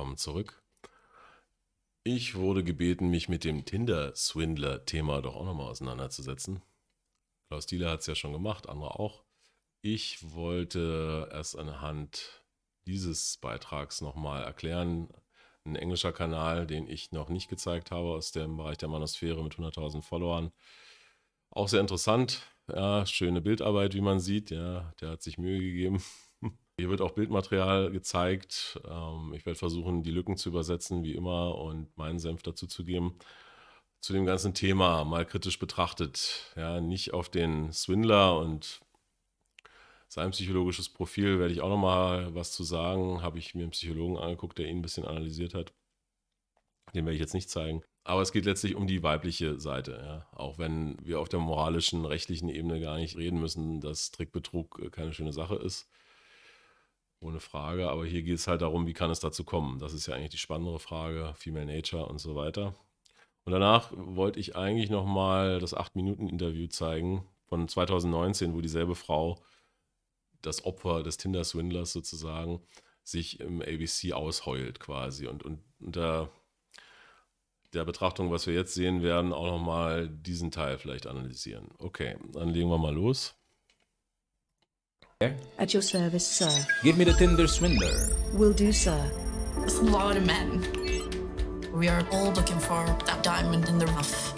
willkommen zurück. Ich wurde gebeten, mich mit dem Tinderswindler-Thema doch auch nochmal auseinanderzusetzen. Klaus Diele hat es ja schon gemacht, andere auch. Ich wollte erst anhand dieses Beitrags nochmal erklären, ein englischer Kanal, den ich noch nicht gezeigt habe, aus dem Bereich der Manosphäre mit 100.000 Followern. Auch sehr interessant, ja, schöne Bildarbeit, wie man sieht, ja, der hat sich Mühe gegeben. Hier wird auch Bildmaterial gezeigt. Ich werde versuchen, die Lücken zu übersetzen, wie immer, und meinen Senf dazu zu geben. Zu dem ganzen Thema mal kritisch betrachtet. Ja, nicht auf den Swindler und sein psychologisches Profil werde ich auch nochmal was zu sagen. Habe ich mir einen Psychologen angeguckt, der ihn ein bisschen analysiert hat. Den werde ich jetzt nicht zeigen. Aber es geht letztlich um die weibliche Seite. Ja. Auch wenn wir auf der moralischen, rechtlichen Ebene gar nicht reden müssen, dass Trickbetrug keine schöne Sache ist. Ohne Frage, aber hier geht es halt darum, wie kann es dazu kommen. Das ist ja eigentlich die spannendere Frage, Female Nature und so weiter. Und danach wollte ich eigentlich nochmal das 8-Minuten-Interview zeigen von 2019, wo dieselbe Frau, das Opfer des Tinderswindlers sozusagen, sich im ABC ausheult quasi. Und unter der Betrachtung, was wir jetzt sehen werden, auch nochmal diesen Teil vielleicht analysieren. Okay, dann legen wir mal los. At your service, sir. Give me the Tinderswindler. Will do, sir. There's a lot of men. We are all looking for that diamond in the rough.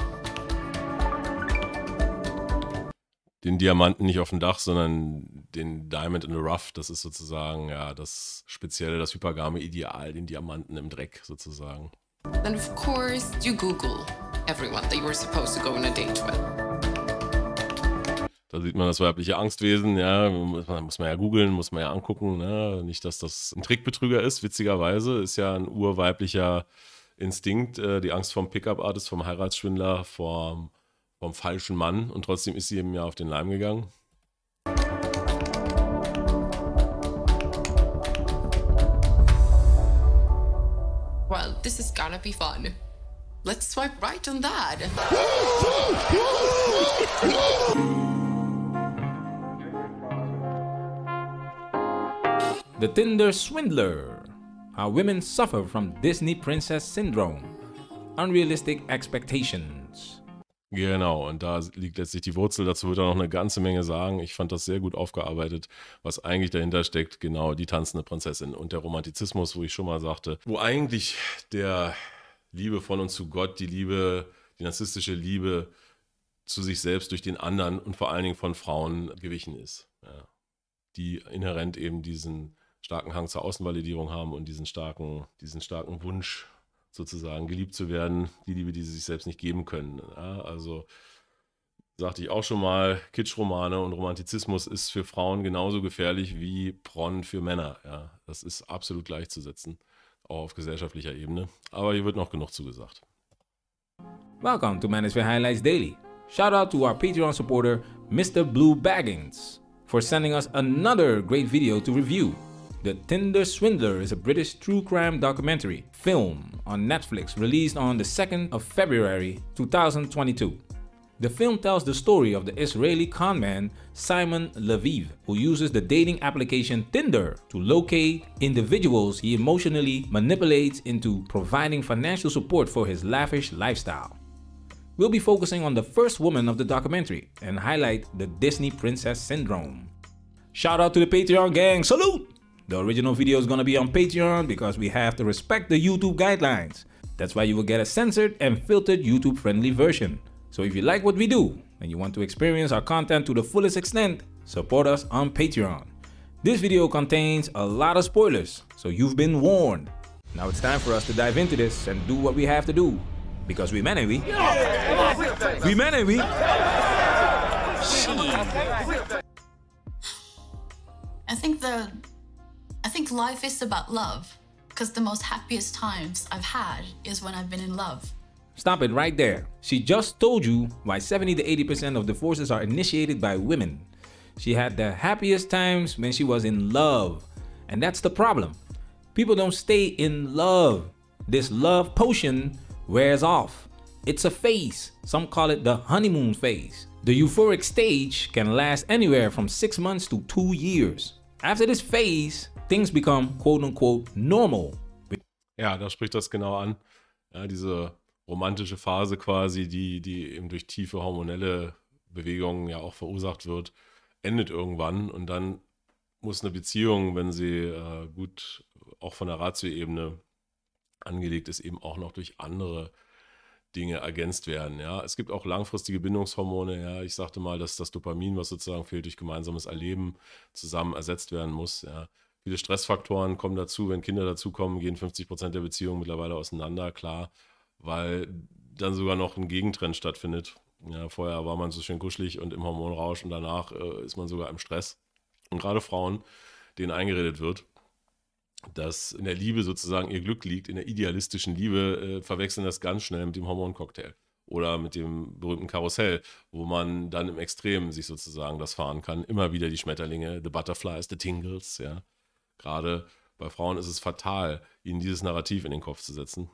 Den Diamanten nicht auf dem Dach, sondern den Diamond in the Rough. Das ist sozusagen ja das spezielle, das hypergame Ideal, den Diamanten im Dreck sozusagen. Then of course you Google everyone that you were supposed to go on a date with. Da sieht man das weibliche Angstwesen, ja, muss man ja googeln, muss man ja angucken, ne? Nicht, dass das ein Trickbetrüger ist, witzigerweise, ist ja ein urweiblicher Instinkt, die Angst vom Pickup-Artist, vom Heiratsschwindler, vom falschen Mann, und trotzdem ist sie ihm ja auf den Leim gegangen. Well, this is gonna be fun. Let's swipe right on that. The Tinderswindler. How women suffer from Disney Princess Syndrome. Unrealistic expectations. Genau, und da liegt letztlich die Wurzel. Dazu wird er noch eine ganze Menge sagen. Ich fand das sehr gut aufgearbeitet, was eigentlich dahinter steckt. Genau, die tanzende Prinzessin und der Romantizismus, wo ich schon mal sagte, wo eigentlich der Liebe von und zu Gott, die Liebe, die narzisstische Liebe zu sich selbst durch den anderen und vor allen Dingen von Frauen gewichen ist. Ja. Die inhärent eben diesen starken Hang zur Außenvalidierung haben und diesen starken Wunsch, sozusagen geliebt zu werden, die Liebe, die sie sich selbst nicht geben können. Ja, also sagte ich auch schon mal, Kitschromane und Romantizismus ist für Frauen genauso gefährlich wie Porn für Männer. Ja, das ist absolut gleichzusetzen, auch auf gesellschaftlicher Ebene. Aber hier wird noch genug zugesagt. Welcome to Manosphere Highlights Daily. Shout out to our Patreon supporter, Mr. Blue Baggins, for sending us another great video to review. The Tinderswindler is a British true crime documentary film on Netflix released on the 2nd of February 2022. The film tells the story of the Israeli conman Simon Lviv, who uses the dating application Tinder to locate individuals he emotionally manipulates into providing financial support for his lavish lifestyle. We'll be focusing on the first woman of the documentary and highlight the Disney Princess Syndrome. Shout out to the Patreon gang, salute! The original video is gonna be on Patreon because we have to respect the YouTube guidelines. That's why you will get a censored and filtered YouTube friendly version. So if you like what we do and you want to experience our content to the fullest extent, support us on Patreon. This video contains a lot of spoilers, so you've been warned. Now it's time for us to dive into this and do what we have to do. Because we men, ain't we? We men, ain't we? I think life is about love, because the most happiest times I've had is when I've been in love. Stop it right there. She just told you why 70 to 80% of divorces are initiated by women. She had the happiest times when she was in love. And that's the problem. People don't stay in love. This love potion wears off. It's a phase. Some call it the honeymoon phase. The euphoric stage can last anywhere from 6 months to 2 years. After this phase, things become quote-unquote normal. Ja, da spricht das genau an. Ja, diese romantische Phase quasi, die eben durch tiefe hormonelle Bewegungen ja auch verursacht wird, endet irgendwann und dann muss eine Beziehung, wenn sie gut auch von der Ratio-Ebene angelegt ist, eben auch noch durch andere Dinge ergänzt werden. Ja, es gibt auch langfristige Bindungshormone. Ja, ich sagte mal, dass das Dopamin, was sozusagen fehlt, durch gemeinsames Erleben zusammen ersetzt werden muss. Ja. Viele Stressfaktoren kommen dazu. Wenn Kinder dazukommen, gehen 50% der Beziehungen mittlerweile auseinander, klar, weil dann sogar noch ein Gegentrend stattfindet. Ja, vorher war man so schön kuschelig und im Hormonrausch und danach ist man sogar im Stress. Und gerade Frauen, denen eingeredet wird, dass in der Liebe sozusagen ihr Glück liegt, in der idealistischen Liebe, verwechseln das ganz schnell mit dem Hormoncocktail oder mit dem berühmten Karussell, wo man dann im Extrem sich sozusagen das fahren kann. Immer wieder die Schmetterlinge, the butterflies, the tingles, ja. Gerade bei Frauen ist es fatal, ihnen dieses Narrativ in den Kopf zu setzen.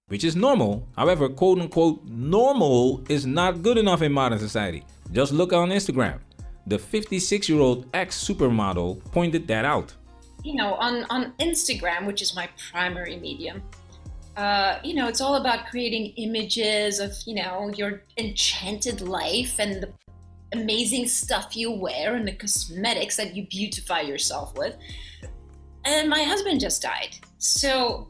Which is normal. However, quote unquote, normal is not good enough in modern society. Just look on Instagram. The 56-year-old ex-supermodel pointed that out. You know, on Instagram, which is my primary medium, you know, it's all about creating images of, you know, your enchanted life and the amazing stuff you wear and the cosmetics that you beautify yourself with. And my husband just died. So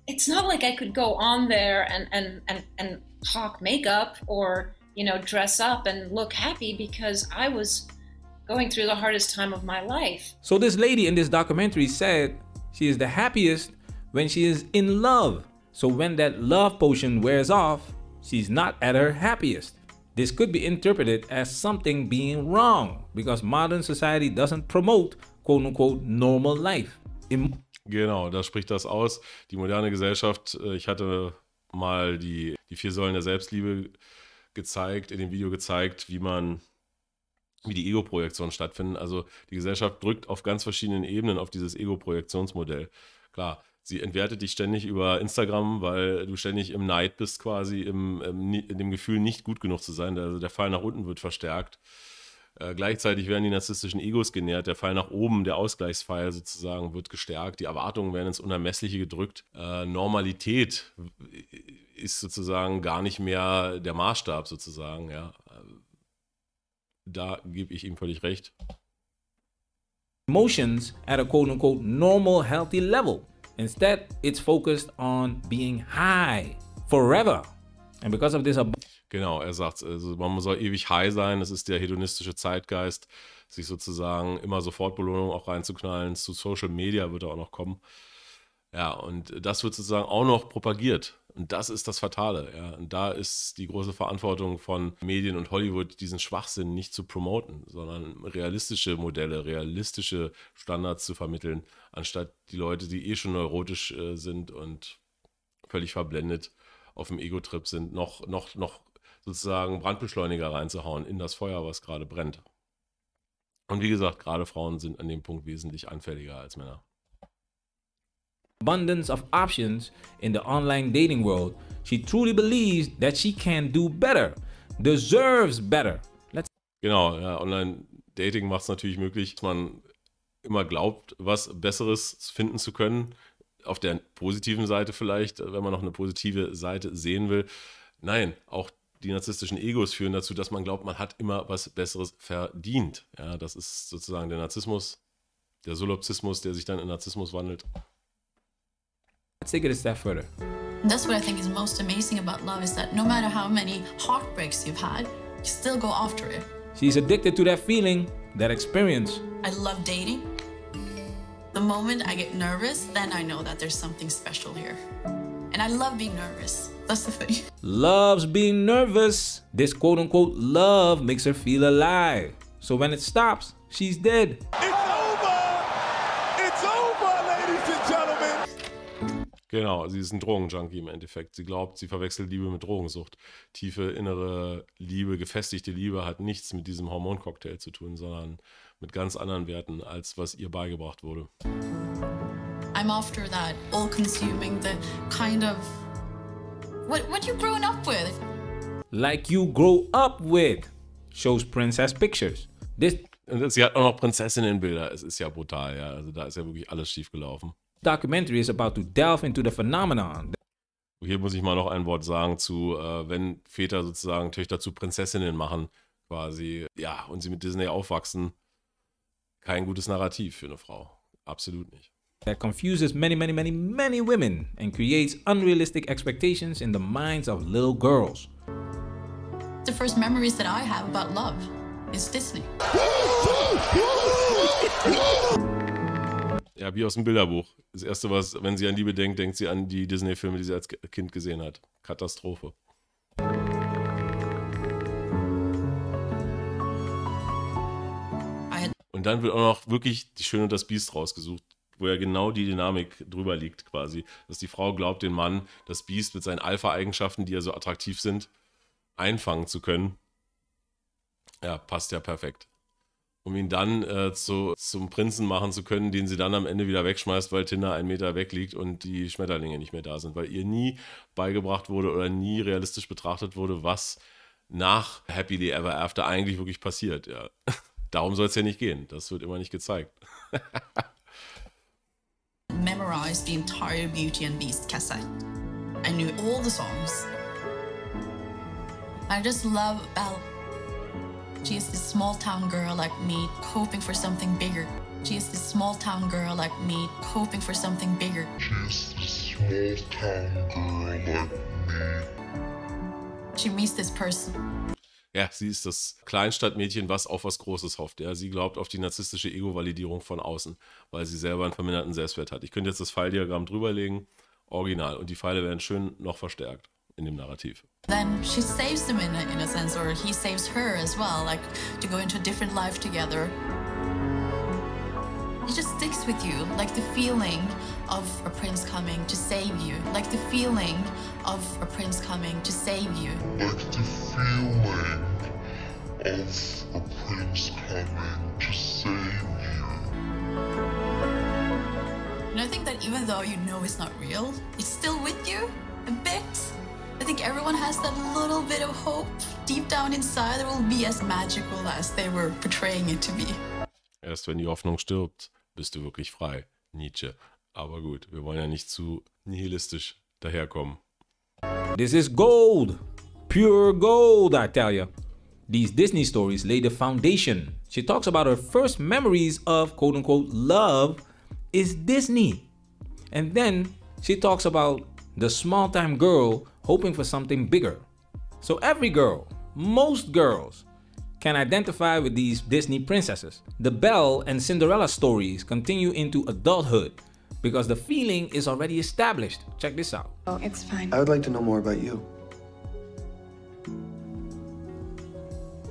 it's not like I could go on there and talk makeup or, you know, dress up and look happy because I was going through the hardest time of my life. So this lady in this documentary said she is the happiest when she is in love. So when that love potion wears off, she's not at her happiest. This could be interpreted as something being wrong because modern society doesn't promote quote unquote normal life. Genau, da spricht das aus. Die moderne Gesellschaft, ich hatte mal die 4 Säulen der Selbstliebe gezeigt, in dem Video gezeigt, wie die Ego-Projektion stattfinden. Also die Gesellschaft drückt auf ganz verschiedenen Ebenen auf dieses Ego-Projektionsmodell. Klar, sie entwertet dich ständig über Instagram, weil du ständig im Neid bist, quasi in dem Gefühl, nicht gut genug zu sein. Also der Fall nach unten wird verstärkt. Gleichzeitig werden die narzisstischen Egos genährt. Der Fall nach oben, der Ausgleichspfeil sozusagen, wird gestärkt. Die Erwartungen werden ins Unermessliche gedrückt. Normalität ist sozusagen gar nicht mehr der Maßstab sozusagen, ja. Da gebe ich ihm völlig recht. Emotions at a quote unquote normal healthy level. Instead, it's focused on being high forever. And because of this genau, er sagt, also man soll ewig high sein, das ist der hedonistische Zeitgeist, sich sozusagen immer sofort Belohnung auch reinzuknallen. Zu Social Media wird er auch noch kommen. Ja, und das wird sozusagen auch noch propagiert. Und das ist das Fatale. Ja. Und da ist die große Verantwortung von Medien und Hollywood, diesen Schwachsinn nicht zu promoten, sondern realistische Modelle, realistische Standards zu vermitteln, anstatt die Leute, die eh schon neurotisch sind und völlig verblendet auf dem Ego-Trip sind, noch sozusagen Brandbeschleuniger reinzuhauen in das Feuer, was gerade brennt. Und wie gesagt, gerade Frauen sind an dem Punkt wesentlich anfälliger als Männer. Abundance of options in the online dating world, she truly believes that she can do better, deserves better. Genau, ja, Online-Dating macht es natürlich möglich, dass man immer glaubt, was Besseres finden zu können. Auf der positiven Seite vielleicht, wenn man noch eine positive Seite sehen will. Nein, auch die narzisstischen Egos führen dazu, dass man glaubt, man hat immer was Besseres verdient. Ja, das ist sozusagen der Narzissmus, der Solipsismus, der sich dann in Narzissmus wandelt. Let's take it a step further. That's what I think is most amazing about love is that no matter how many heartbreaks you've had, you still go after it. She's addicted to that feeling, that experience. I love dating. The moment I get nervous, then I know that there's something special here. And I love being nervous. That's the thing. Loves being nervous. This quote unquote love makes her feel alive. So when it stops, she's dead. Genau, sie ist ein Drogenjunkie im Endeffekt. Sie glaubt, sie verwechselt Liebe mit Drogensucht. Tiefe innere Liebe, gefestigte Liebe hat nichts mit diesem Hormoncocktail zu tun, sondern mit ganz anderen Werten, als was ihr beigebracht wurde. I'm after that all-consuming, the kind of what you grown up with. Like you grow up with, shows princess pictures. Und sie hat auch noch Prinzessinnenbilder. Es ist ja brutal, ja. Also da ist ja wirklich alles schief gelaufen. documentary is about to delve into the phenomenon. Hier muss ich mal noch ein Wort sagen zu, wenn Väter sozusagen Töchter zu Prinzessinnen machen, quasi, ja, und sie mit Disney aufwachsen. Kein gutes Narrativ für eine Frau. Absolut nicht. That confuses many women and creates unrealistic expectations in the minds of little girls. The first memories that I have about love is Disney. Ja, wie aus dem Bilderbuch. Das Erste, was, wenn sie an Liebe denkt, denkt sie an die Disney-Filme, die sie als Kind gesehen hat. Katastrophe. Und dann wird auch noch wirklich die Schöne und das Biest rausgesucht, wo ja genau die Dynamik drüber liegt quasi. Dass die Frau glaubt, den Mann, das Biest mit seinen Alpha-Eigenschaften, die ja so attraktiv sind, einfangen zu können. Ja, passt ja perfekt. Um ihn dann zum Prinzen machen zu können, den sie dann am Ende wieder wegschmeißt, weil Tinder 1 Meter weg liegt und die Schmetterlinge nicht mehr da sind. Weil ihr nie beigebracht wurde oder nie realistisch betrachtet wurde, was nach Happily Ever After eigentlich wirklich passiert. Ja. Darum soll es ja nicht gehen. Das wird immer nicht gezeigt. Memorized the entire Beauty and Beast cassette. I knew all the songs. I just love Belle. She is this small town girl like me, hoping for something bigger. She is this small town girl like me, hoping for something bigger. She's this small town girl like me. She meets this person. Ja, sie ist das Kleinstadtmädchen, was auf was Großes hofft. Ja, sie glaubt auf die narzisstische Ego-Validierung von außen, weil sie selber einen verminderten Selbstwert hat. Ich könnte jetzt das Pfeildiagramm drüberlegen, original. Und die Pfeile werden schön noch verstärkt in dem Narrativ. Then she saves him in a sense, or he saves her as well, like to go into a different life together. It just sticks with you, like the feeling of a prince coming to save you, like the feeling of a prince coming to save you. Like the feeling of a prince coming to save you. And I think that even though you know it's not real, it's still with you a bit. I think everyone has that little bit of hope deep down inside that will be as magical as they were portraying it to be. Erst wenn die Hoffnung stirbt, bist du wirklich frei. Nietzsche. Aber gut, wir wollen ja nicht zu nihilistisch daherkommen. This is gold. Pure gold, I tell ya. These Disney stories lay the foundation. She talks about her first memories of quote-unquote love is Disney. And then she talks about the small-time girl hoping for something bigger. So every girl, most girls, can identify with these Disney princesses. The Belle and Cinderella stories continue into adulthood because the feeling is already established. Check this out. Oh, it's fine. I would like to know more about you.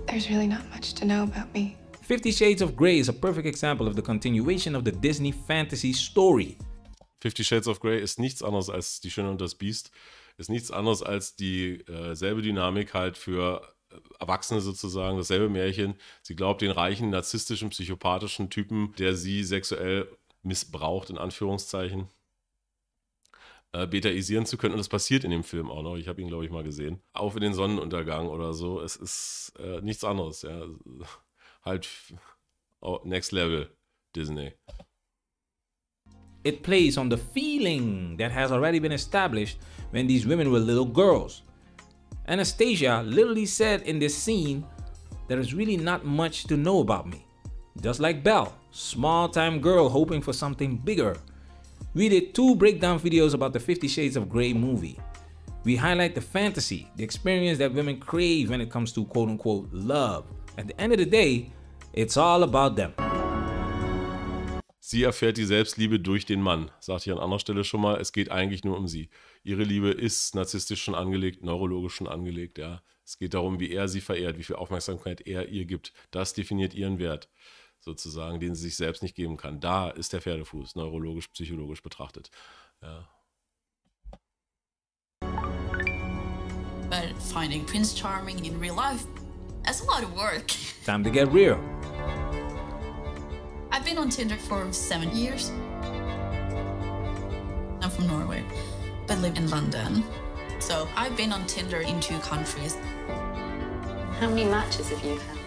There's really not much to know about me. 50 Shades of Grey is a perfect example of the continuation of the Disney fantasy story. 50 Shades of Grey ist nichts anderes als Die Schöne und das Biest. Ist nichts anderes als die selbe Dynamik halt für Erwachsene sozusagen, dasselbe Märchen. Sie glaubt den reichen, narzisstischen, psychopathischen Typen, der sie sexuell missbraucht, in Anführungszeichen, betaisieren zu können. Und das passiert in dem Film auch noch. Ich habe ihn, glaube ich, mal gesehen. Auf in den Sonnenuntergang oder so. Es ist nichts anderes. Ja. Halt Next Level Disney. It plays on the feeling that has already been established when these women were little girls. Anastasia literally said in this scene, there is really not much to know about me. Just like Belle, small-time girl hoping for something bigger. We did 2 breakdown videos about the 50 Shades of Grey movie. We highlight the fantasy, the experience that women crave when it comes to quote-unquote love. At the end of the day, it's all about them. Sie erfährt die Selbstliebe durch den Mann. Sagt hier an anderer Stelle schon mal, es geht eigentlich nur um sie. Ihre Liebe ist narzisstisch schon angelegt, neurologisch schon angelegt. Ja. Es geht darum, wie er sie verehrt, wie viel Aufmerksamkeit er ihr gibt. Das definiert ihren Wert, sozusagen, den sie sich selbst nicht geben kann. Da ist der Pferdefuß, neurologisch, psychologisch betrachtet. Ja. But finding Prince Charming in real life, that's a lot of work. Time to get real. I've been on Tinder for 7 years. I'm from Norway, but live in London. So I've been on Tinder in 2 countries. How many matches have you had?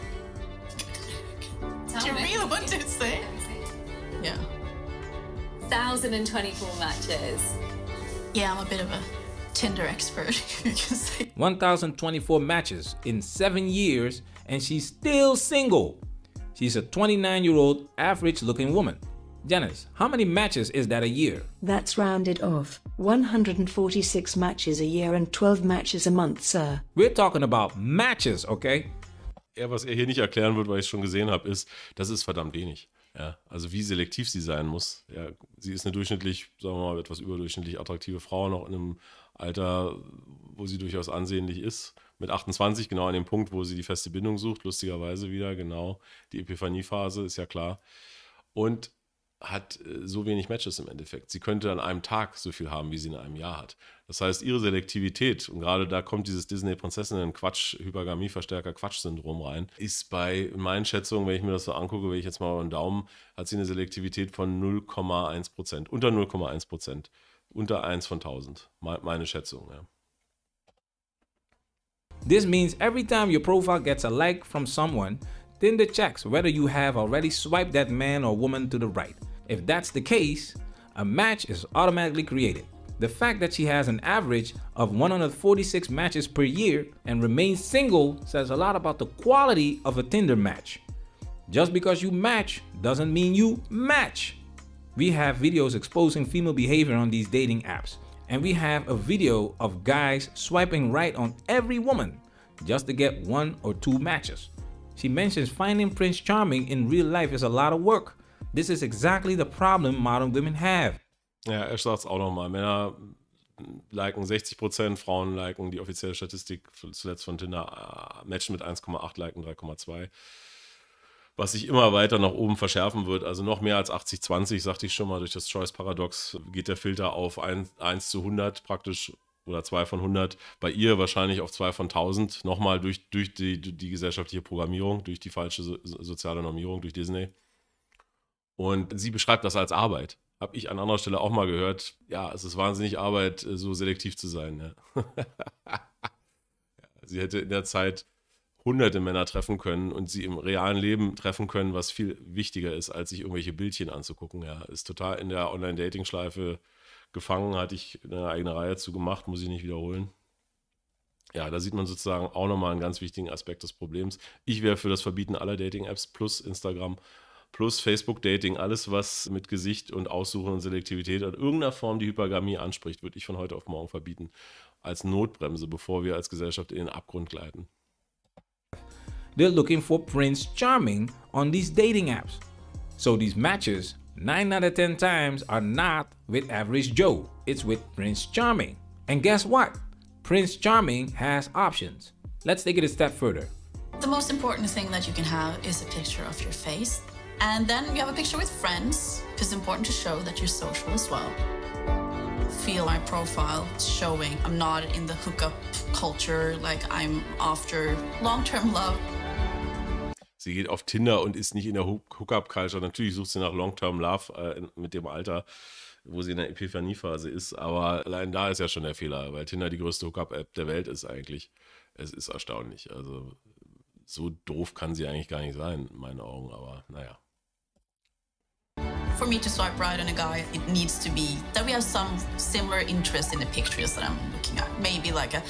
Do you really want to say? Yeah. 1,024 matches. Yeah, I'm a bit of a Tinder expert, you can say. 1,024 matches in 7 years, and she's still single. She's a 29-year-old average-looking woman. Janice, how many matches is that a year? That's rounded off. 146 matches a year and 12 matches a month, sir. We're talking about matches, okay? Ja, was er hier nicht erklären wird, weil ich es schon gesehen habe, ist, das ist verdammt wenig. Ja, also wie selektiv sie sein muss. Ja, sie ist eine durchschnittlich, sagen wir mal, etwas überdurchschnittlich attraktive Frau, noch in einem Alter, wo sie durchaus ansehnlich ist. Mit 28, genau an dem Punkt, wo sie die feste Bindung sucht, lustigerweise wieder, genau. Die Epiphanie-Phase, ist ja klar. Und hat so wenig Matches im Endeffekt. Sie könnte an einem Tag so viel haben, wie sie in einem Jahr hat. Das heißt, ihre Selektivität, und gerade da kommt dieses Disney-Prinzessinnen-Quatsch, Hypergamie-Verstärker-Quatsch-Syndrom rein, ist in meinen Schätzungen, wenn ich mir das so angucke, wenn ich jetzt mal über den Daumen, hat sie eine Selektivität von 0,1%, unter 0,1%, unter 1 von 1000, meine Schätzung, ja. This means every time your profile gets a like from someone, Tinder checks whether you have already swiped that man or woman to the right. If that's the case, a match is automatically created. The fact that she has an average of 146 matches per year and remains single says a lot about the quality of a Tinder match. Just because you match doesn't mean you match. We have videos exposing female behavior on these dating apps, and we have a video of guys swiping right on every woman just to get 1 or 2 matches. She mentions finding Prince Charming in real life is a lot of work. This is exactly the problem modern women have. Ja, er sagt es auch nochmal. Männer liken 60%, Frauen liken die offizielle Statistik zuletzt von Tinder, matchen mit 1,8, liken 3,2. Was sich immer weiter nach oben verschärfen wird. Also noch mehr als 80-20, sagte ich schon mal, durch das Choice-Paradox geht der Filter auf 1 zu 100 praktisch oder 2 von 100. Bei ihr wahrscheinlich auf 2 von 1000. Nochmal durch die gesellschaftliche Programmierung, durch die falsche soziale Normierung, durch Disney. Und sie beschreibt das als Arbeit. Habe ich an anderer Stelle auch mal gehört. Ja, es ist wahnsinnig Arbeit, so selektiv zu sein. Ja. Ja, sie hätte in der Zeit hunderte Männer treffen können und sie im realen Leben treffen können, was viel wichtiger ist, als sich irgendwelche Bildchen anzugucken. Ja, ist total in der Online-Dating-Schleife gefangen, hatte ich eine eigene Reihe zu gemacht, muss ich nicht wiederholen. Ja, da sieht man sozusagen auch nochmal einen ganz wichtigen Aspekt des Problems. Ich wäre für das Verbieten aller Dating-Apps plus Instagram plus Facebook-Dating, alles was mit Gesicht und Aussuchen und Selektivität in irgendeiner Form die Hypergamie anspricht, würde ich von heute auf morgen verbieten. Als Notbremse, bevor wir als Gesellschaft in den Abgrund gleiten. They're looking for Prince Charming on these dating apps. So these matches, 9 out of 10 times, are not with average Joe. It's with Prince Charming. And guess what? Prince Charming has options. Let's take it a step further. The most important thing that you can have is a picture of your face. And then you have a picture with friends, because it's important to show that you're social as well. Feel my profile showing I'm not in the hookup culture, like I'm after long-term love. Sie geht auf Tinder und ist nicht in der Hookup-Culture. Natürlich sucht sie nach Long-Term Love mit dem Alter, wo sie in der Epiphanie-Phase ist. Aber allein da ist ja schon der Fehler, weil Tinder die größte Hookup-App der Welt ist eigentlich. Es ist erstaunlich. Also so doof kann sie eigentlich gar nicht sein, in meinen Augen. Aber naja. For me to swipe right on a guy, it needs to be that we have some similar interest in the pictures that I'm looking at. Maybe like a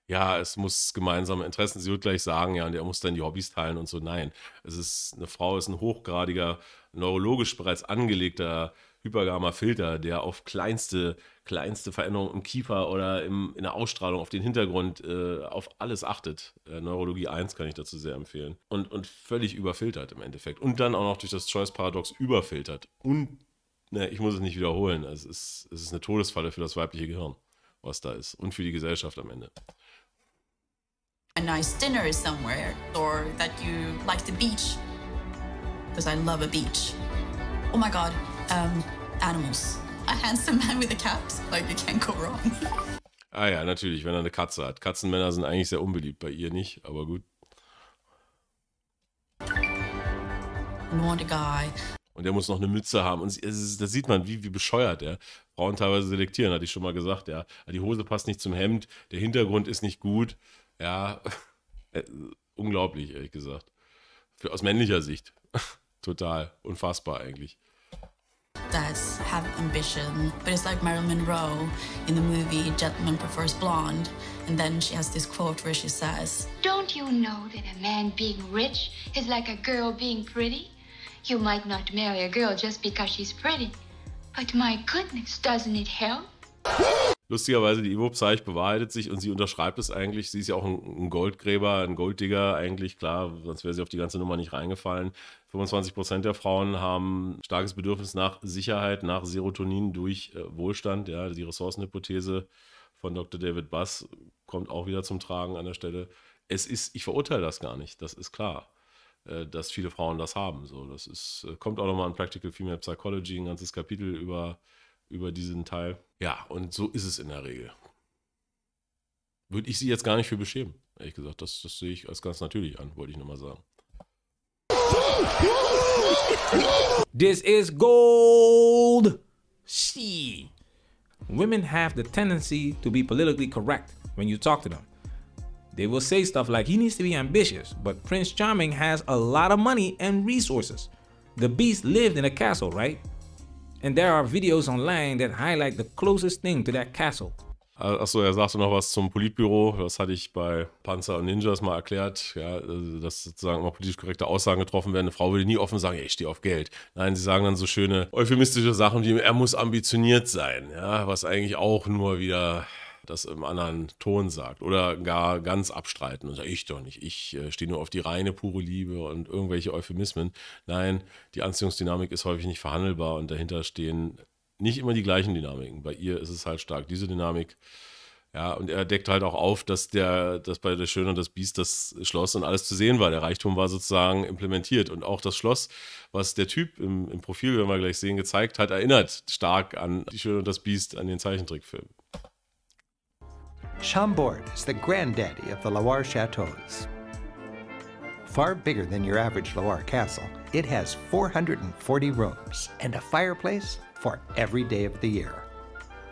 ja, es muss gemeinsame Interessen, sie wird gleich sagen, ja, und er muss dann die Hobbys teilen und so. Nein, eine Frau ist ein hochgradiger, neurologisch bereits angelegter hypergamer Filter, der auf kleinste Veränderungen im Kiefer oder in der Ausstrahlung, auf den Hintergrund, auf alles achtet. Neurologie 1 kann ich dazu sehr empfehlen. Und völlig überfiltert im Endeffekt. Und dann auch noch durch das Choice-Paradox überfiltert. Und, ich muss es nicht wiederholen, es ist eine Todesfalle für das weibliche Gehirn, was da ist. Und für die Gesellschaft am Ende. A nice dinner somewhere, or that you like the beach, because I love a beach. Oh my God, animals. A handsome man with a cat, like you can't go wrong. Ah ja, natürlich, wenn er eine Katze hat. Katzenmänner sind eigentlich sehr unbeliebt, bei ihr nicht, aber gut. Want a guy. Und der muss noch eine Mütze haben. Und da sieht man, wie bescheuert er. Frauen teilweise selektieren, hatte ich schon mal gesagt. Ja. Die Hose passt nicht zum Hemd, der Hintergrund ist nicht gut. Ja, unglaublich, ehrlich gesagt. Aus männlicher Sicht. Total unfassbar eigentlich. that have ambition, but it's like Marilyn Monroe in the movie Gentleman Prefers Blonde, and then she has this quote where she says, "Don't you know that a man being rich is like a girl being pretty? You might not marry a girl just because she's pretty, but my goodness, doesn't it help?" Lustigerweise, die Ivo-Zeich bewahrheitet sich und sie unterschreibt es eigentlich. Sie ist ja auch ein Goldgräber, ein Golddigger eigentlich, klar, sonst wäre sie auf die ganze Nummer nicht reingefallen. 25% der Frauen haben starkes Bedürfnis nach Sicherheit, nach Serotonin durch Wohlstand. Ja, die Ressourcenhypothese von Dr. David Buss kommt auch wieder zum Tragen an der Stelle. Ich verurteile das gar nicht, das ist klar, dass viele Frauen das haben. So, das ist, kommt auch nochmal in Practical Female Psychology, ein ganzes Kapitel über diesen Teil. Ja, und so ist es in der Regel. Würde ich sie jetzt gar nicht für beschämen, ehrlich gesagt. Das sehe ich als ganz natürlich an, wollte ich nochmal sagen. This is gold. See. Women have the tendency to be politically correct when you talk to them. They will say stuff like, he needs to be ambitious, but Prince Charming has a lot of money and resources. The Beast lived in a castle, right? And there are videos online that highlight the closest thing to that castle. Achso, er sagte noch was zum Politbüro. Das hatte ich bei Panzer und Ninjas mal erklärt. Ja, dass sozusagen immer politisch korrekte Aussagen getroffen werden. Eine Frau würde nie offen sagen, ich stehe auf Geld. Nein, sie sagen dann so schöne euphemistische Sachen wie, er muss ambitioniert sein. Ja, was eigentlich auch nur wieder das im anderen Ton sagt. Oder gar ganz abstreiten und sagen, ich doch nicht. Ich stehe nur auf die reine, pure Liebe und irgendwelche Euphemismen. Nein, die Anziehungsdynamik ist häufig nicht verhandelbar und dahinter stehen nicht immer die gleichen Dynamiken. Bei ihr ist es halt stark diese Dynamik. Ja, und er deckt halt auch auf, dass bei der Schöne und das Biest das Schloss und alles zu sehen war. Der Reichtum war sozusagen implementiert. Und auch das Schloss, was der Typ im Profil, werden wir gleich sehen, gezeigt hat, erinnert stark an die Schöne und das Biest, an den Zeichentrickfilm. Chambord is the granddaddy of the Loire chateaux. Far bigger than your average Loire castle, it has 440 rooms and a fireplace for every day of the year.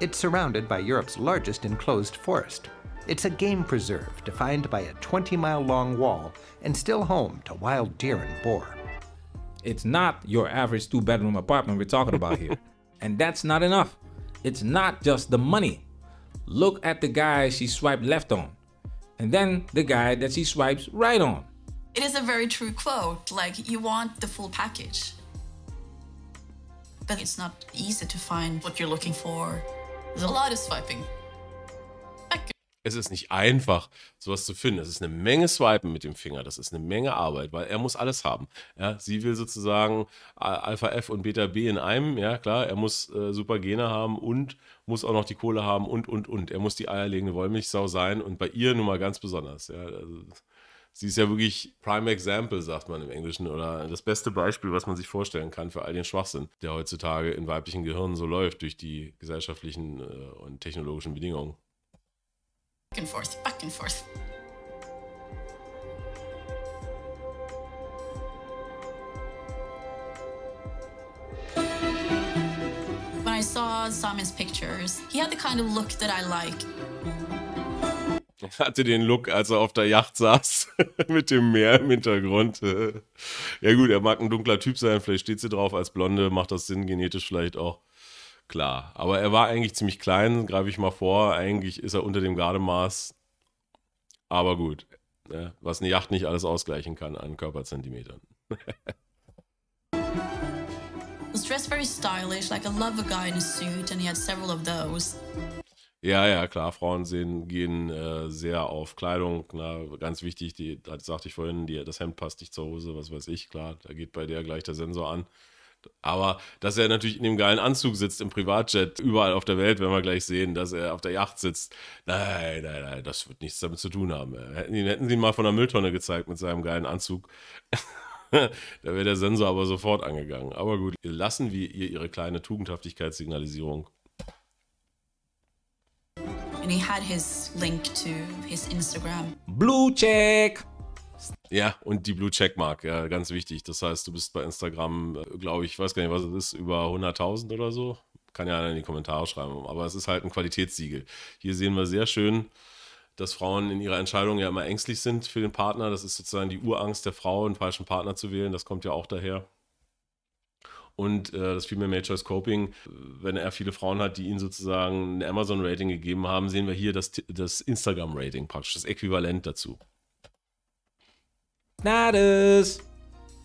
It's surrounded by Europe's largest enclosed forest. It's a game preserve defined by a 20-mile-long wall and still home to wild deer and boar. It's not your average 2-bedroom apartment we're talking about here. And that's not enough. It's not just the money. Look at the guy she swiped left on, and then the guy that she swipes right on. It is a very true quote, like you want the full package. But it's not easy to find what you're looking for. There's a lot of swiping. Es ist nicht einfach, sowas zu finden. Es ist eine Menge Swipen mit dem Finger. Das ist eine Menge Arbeit, weil er muss alles haben. Ja, sie will sozusagen Alpha F und Beta B in einem. Ja, klar, er muss super Gene haben und muss auch noch die Kohle haben und. Er muss die eierlegende Wollmilchsau sein und bei ihr nun mal ganz besonders. Ja, also, sie ist ja wirklich Prime Example, sagt man im Englischen, oder das beste Beispiel, was man sich vorstellen kann für all den Schwachsinn, der heutzutage in weiblichen Gehirnen so läuft durch die gesellschaftlichen und technologischen Bedingungen. Back and forth, back and forth. When I saw Samin's pictures, he had the kind of look that I like. Er hatte den Look, als er auf der Yacht saß, mit dem Meer im Hintergrund. Ja gut, er mag ein dunkler Typ sein, vielleicht steht sie drauf als Blonde, macht das Sinn, genetisch vielleicht auch. Klar, aber er war eigentlich ziemlich klein, greife ich mal vor. Eigentlich ist er unter dem Gardemaß. Aber gut, ne? Was eine Yacht nicht alles ausgleichen kann an Körperzentimetern. Was dressed very stylish, like I love a guy in a suit, and he had several of those. Ja, klar, Frauen gehen sehr auf Kleidung. Na, ganz wichtig, das sagte ich vorhin, das Hemd passt nicht zur Hose, was weiß ich, klar, da geht bei der gleich der Sensor an. Aber dass er natürlich in dem geilen Anzug sitzt, im Privatjet, überall auf der Welt, werden wir gleich sehen, dass er auf der Yacht sitzt. Nein, das wird nichts damit zu tun haben. Hätten sie ihn mal von der Mülltonne gezeigt mit seinem geilen Anzug, da wäre der Sensor aber sofort angegangen. Aber gut, lassen wir ihr ihre kleine Tugendhaftigkeitssignalisierung. And he had his link to his Instagram. Blue Check! Ja, und die Blue Checkmark, ja, ganz wichtig. Das heißt, du bist bei Instagram, glaube ich, weiß gar nicht, was es ist, über 100.000 oder so. Kann ja einer in die Kommentare schreiben, aber es ist halt ein Qualitätssiegel. Hier sehen wir sehr schön, dass Frauen in ihrer Entscheidung ja immer ängstlich sind für den Partner. Das ist sozusagen die Urangst der Frau, einen falschen Partner zu wählen. Das kommt ja auch daher. Und das Female Male Choice Coping, wenn er viele Frauen hat, die ihm sozusagen ein Amazon-Rating gegeben haben, sehen wir hier das Instagram-Rating praktisch, das Äquivalent dazu. Status.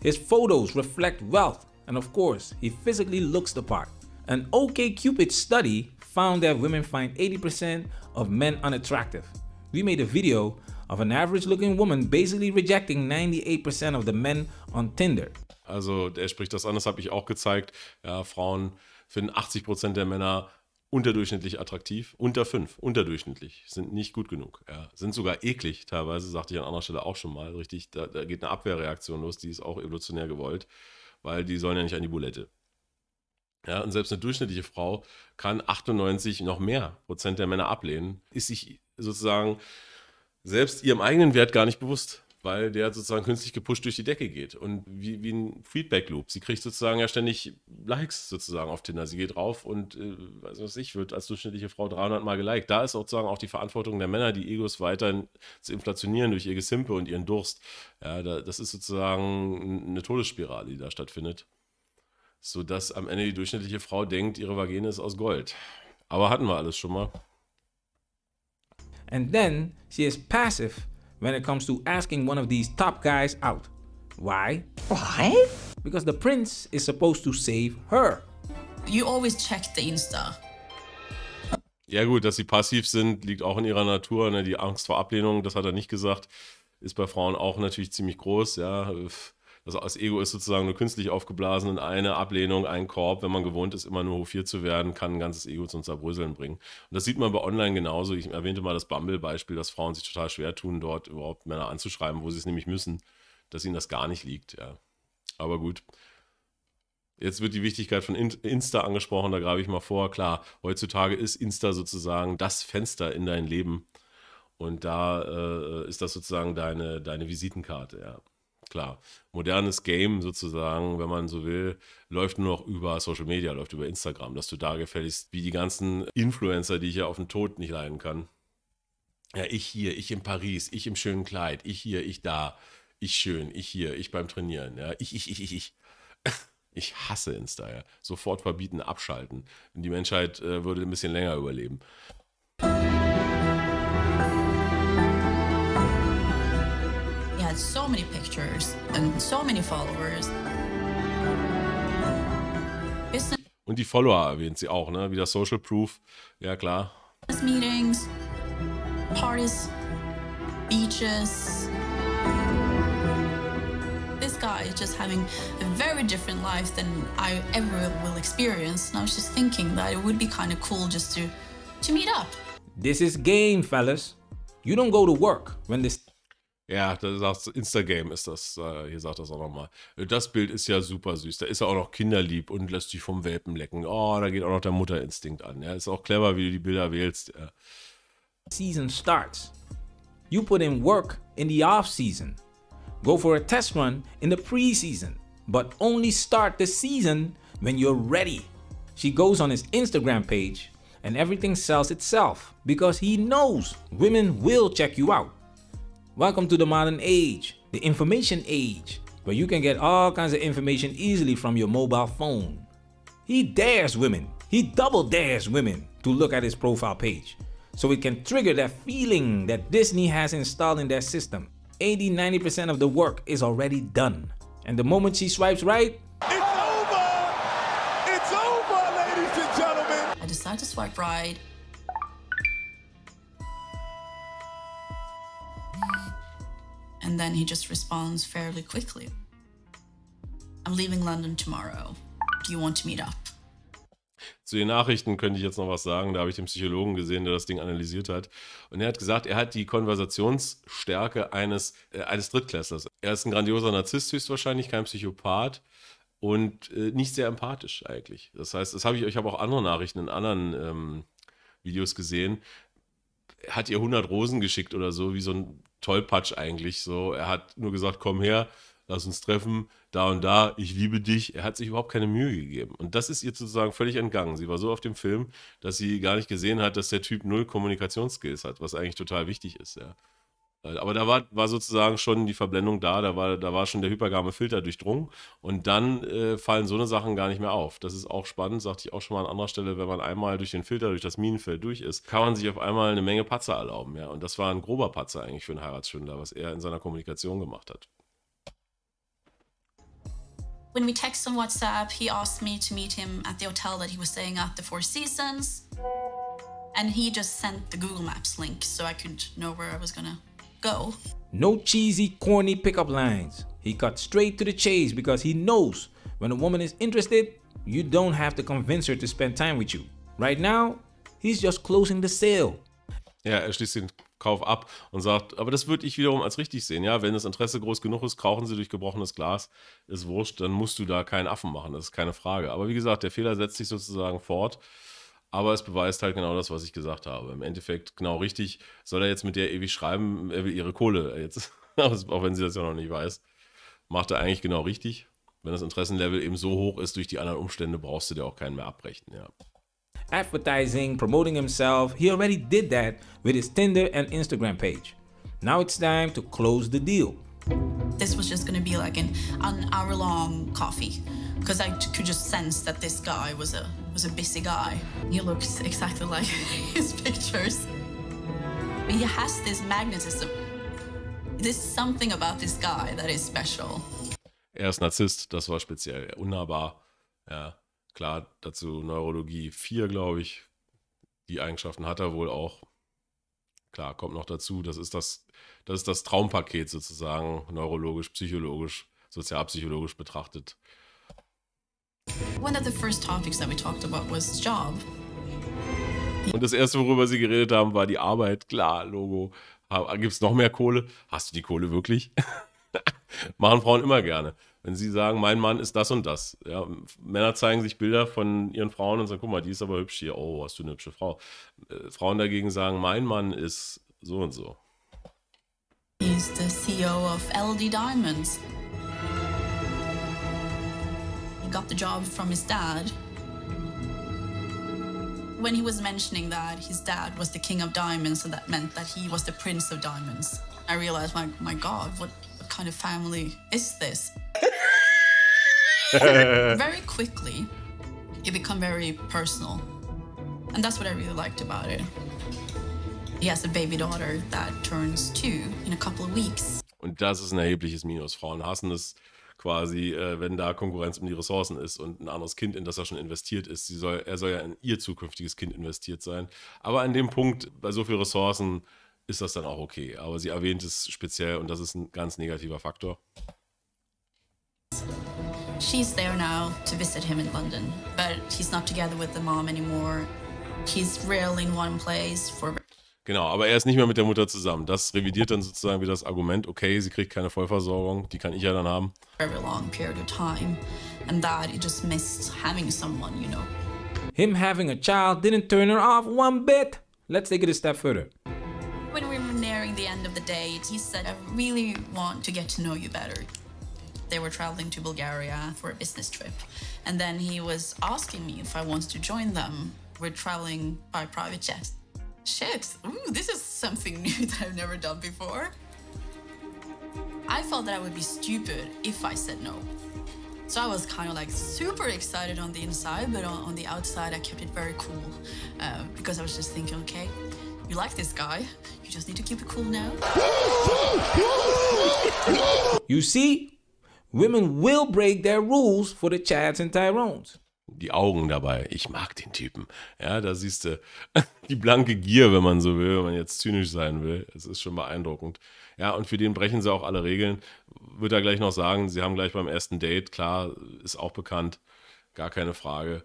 His photos reflect wealth, and of course, he physically looks the part. An OkCupid study found that women find 80% of men unattractive. We made a video of an average-looking woman basically rejecting 98% of the men on Tinder. Also der spricht das an, das habe ich auch gezeigt. Ja, Frauen finden 80% der Männer unterdurchschnittlich attraktiv, unter 5, unterdurchschnittlich, sind nicht gut genug. Ja, sind sogar eklig teilweise, sagte ich an anderer Stelle auch schon mal, richtig, da geht eine Abwehrreaktion los, die ist auch evolutionär gewollt, weil die sollen ja nicht an die Bulette. Ja, und selbst eine durchschnittliche Frau kann 98 noch mehr Prozent der Männer ablehnen, ist sich sozusagen selbst ihrem eigenen Wert gar nicht bewusst, weil der sozusagen künstlich gepusht durch die Decke geht. Und wie ein Feedback-Loop. Sie kriegt sozusagen ja ständig Likes sozusagen auf Tinder. Sie geht drauf und, wird als durchschnittliche Frau 300 Mal geliked. Da ist sozusagen auch die Verantwortung der Männer, die Egos weiterhin zu inflationieren durch ihr Gesimpe und ihren Durst. Ja, das ist sozusagen eine Todesspirale, die da stattfindet. Sodass am Ende die durchschnittliche Frau denkt, ihre Vagina ist aus Gold. Aber hatten wir alles schon mal. And then she is passive when it comes to asking one of these top guys out. Why? Why? Because the prince is supposed to save her. You always check the Insta. Ja gut, dass sie passiv sind, liegt auch in ihrer Natur. Ne? Die Angst vor Ablehnung, das hat er nicht gesagt, ist bei Frauen auch natürlich ziemlich groß. Ja? Das Ego ist sozusagen nur künstlich aufgeblasen und eine Ablehnung, ein Korb, wenn man gewohnt ist, immer nur hofiert zu werden, kann ein ganzes Ego zum Zerbröseln bringen. Und das sieht man bei Online genauso. Ich erwähnte mal das Bumble-Beispiel, dass Frauen sich total schwer tun, dort überhaupt Männer anzuschreiben, wo sie es nämlich müssen, dass ihnen das gar nicht liegt. Ja. Aber gut. Jetzt wird die Wichtigkeit von Insta angesprochen, da greife ich mal vor. Klar, heutzutage ist Insta sozusagen das Fenster in dein Leben. Und da ist das sozusagen deine Visitenkarte, ja. Klar, modernes Game sozusagen, wenn man so will, läuft nur noch über Social Media, läuft über Instagram, dass du da gefälligst, wie die ganzen Influencer, die ich ja auf den Tod nicht leiden kann. Ja, ich hier, ich in Paris, ich im schönen Kleid, ich hier, ich da, ich schön, ich hier, ich beim Trainieren, ja, ich. Ich hasse Insta, ja. Sofort verbieten, abschalten. Die Menschheit würde ein bisschen länger überleben. So many pictures and so many followers. Und die Follower erwähnt sie auch, ne? Wieder Social Proof. Ja, klar. Meetings, Parties, beaches. This guy is just having a very different life than I ever will experience. And I was just thinking that it would be kind of cool just to meet up. This is game, fellas. You don't go to work when this... Ja, das sagt Instagram ist das, hier sagt das auch nochmal. Das Bild ist ja super süß. Da ist er auch noch kinderlieb und lässt sich vom Welpen lecken. Oh, da geht auch noch der Mutterinstinkt an. Ja, ist auch clever, wie du die Bilder wählst. Ja. Season starts. You put in work in the off season. Go for a test run in the pre-season. But only start the season when you're ready. She goes on his Instagram page and everything sells itself because he knows women will check you out. Welcome to the modern age, the information age, where you can get all kinds of information easily from your mobile phone. He dares women, he double dares women to look at his profile page, so it can trigger that feeling that Disney has installed in their system. 80-90% of the work is already done. And the moment she swipes right, it's over! It's over, ladies and gentlemen! I decided to swipe right. And then he just responds fairly quickly. I'm leaving London tomorrow. Do you want to meet up? Zu den Nachrichten könnte ich jetzt noch was sagen. Da habe ich den Psychologen gesehen, der das Ding analysiert hat. Und er hat gesagt, er hat die Konversationsstärke eines Drittklässlers. Er ist ein grandioser Narzisst, höchstwahrscheinlich kein Psychopath und nicht sehr empathisch eigentlich. Das heißt, ich habe auch andere Nachrichten in anderen Videos gesehen. Er hat ihr 100 Rosen geschickt oder so, wie so ein Tollpatsch eigentlich. So, er hat nur gesagt, komm her, lass uns treffen, da und da, ich liebe dich. Er hat sich überhaupt keine Mühe gegeben. Und das ist ihr sozusagen völlig entgangen. Sie war so auf dem Film, dass sie gar nicht gesehen hat, dass der Typ null Kommunikationsskills hat, was eigentlich total wichtig ist. Ja. Aber da war sozusagen schon die Verblendung da war schon der hypergame Filter durchdrungen und dann fallen so eine Sachen gar nicht mehr auf. Das ist auch spannend, sagte ich auch schon mal an anderer Stelle, wenn man einmal durch den Filter, durch das Minenfeld durch ist, kann man sich auf einmal eine Menge Patzer erlauben. Ja? Und das war ein grober Patzer eigentlich für einen Heiratsschwindler, was er in seiner Kommunikation gemacht hat. When we text on WhatsApp, he asked me to meet him at the hotel that he was staying at, the Four Seasons. And he just sent the Google Maps link so I could know where I was gonna go. No cheesy, corny pickup lines. He cut straight to the chase because he knows when a woman is interested, you don't have to convince her to spend time with you. Right now, he's just closing the sale. Ja, er schließt den Kauf ab und sagt, aber das würde ich wiederum als richtig sehen. Ja, wenn das Interesse groß genug ist, krauchen sie durch gebrochenes Glas, ist wurscht, dann musst du da keinen Affen machen, das ist keine Frage. Aber wie gesagt, der Fehler setzt sich sozusagen fort. Aber es beweist halt genau das, was ich gesagt habe. Im Endeffekt genau richtig. Soll er jetzt mit der ewig schreiben, er will ihre Kohle jetzt. Auch wenn sie das ja noch nicht weiß. Macht er eigentlich genau richtig. Wenn das Interessenlevel eben so hoch ist durch die anderen Umstände, brauchst du dir auch keinen mehr abbrechen. Ja. Advertising, promoting himself, he already did that with his Tinder and Instagram page. Now it's time to close the deal. This was just gonna be like an hour-long coffee. Because I could just sense that this guy was a busy guy. He looks exactly like his pictures. He has this magnetism. There's something about this guy that is special. Er ist Narzisst, das war speziell, unnahbar. Ja, klar, dazu Neurologie 4, glaube ich. Die Eigenschaften hat er wohl auch. Klar, kommt noch dazu, das ist das Traumpaket sozusagen, neurologisch, psychologisch, sozialpsychologisch betrachtet. One of the first topics that we talked about was job. Und das erste, worüber sie geredet haben, war die Arbeit. Klar, Logo. Gibt es noch mehr Kohle? Hast du die Kohle wirklich? Machen Frauen immer gerne. Wenn sie sagen, mein Mann ist das und das. Ja, Männer zeigen sich Bilder von ihren Frauen und sagen, guck mal, die ist aber hübsch hier. Oh, hast du eine hübsche Frau. Frauen dagegen sagen, mein Mann ist so und so. He's the CEO of LD Diamonds. He got the job from his dad. When he was mentioning that his dad was the king of diamonds, so that meant that he was the prince of diamonds. I realized, my God, what kind of family is this? Very quickly, it became very personal. And that's what I really liked about it. He has a baby daughter that turns 2 in a couple of weeks. Und das ist ein erhebliches Minus. Frauen hassen es quasi, wenn da Konkurrenz um die Ressourcen ist und ein anderes Kind, in das er schon investiert ist. Er soll ja in ihr zukünftiges Kind investiert sein. Aber an dem Punkt, bei so vielen Ressourcen, ist das dann auch okay. Aber sie erwähnt es speziell und das ist ein ganz negativer Faktor. She's there now to visit him in London, but he's not together with the mom anymore. He's rarely in one place for... Genau, aber er ist nicht mehr mit der Mutter zusammen. Das revidiert dann sozusagen wieder das Argument, okay, sie kriegt keine Vollversorgung, die kann ich ja dann haben. Very long period of time, and that he just missed having someone, you know. Him having a child didn't turn her off one bit. Let's take it a step further. When we were nearing the end of the date, he said, I really want to get to know you better. They were traveling to Bulgaria for a business trip, and then he was asking me if I wanted to join them. We're traveling by private jet. Shit, ooh, this is something new that I've never done before. I felt that I would be stupid if I said no. So I was kind of like super excited on the inside, but on the outside I kept it very cool. Because I was just thinking, okay, you like this guy, you just need to keep it cool now. You see, women will break their rules for the Chads and Tyrones. Die Augen dabei, ich mag den Typen. Ja, da siehst du die blanke Gier, wenn man so will, wenn man jetzt zynisch sein will. Es ist schon beeindruckend. Ja, und für den brechen sie auch alle Regeln. Wird er gleich noch sagen, sie haben gleich beim ersten Date, klar, ist auch bekannt, gar keine Frage.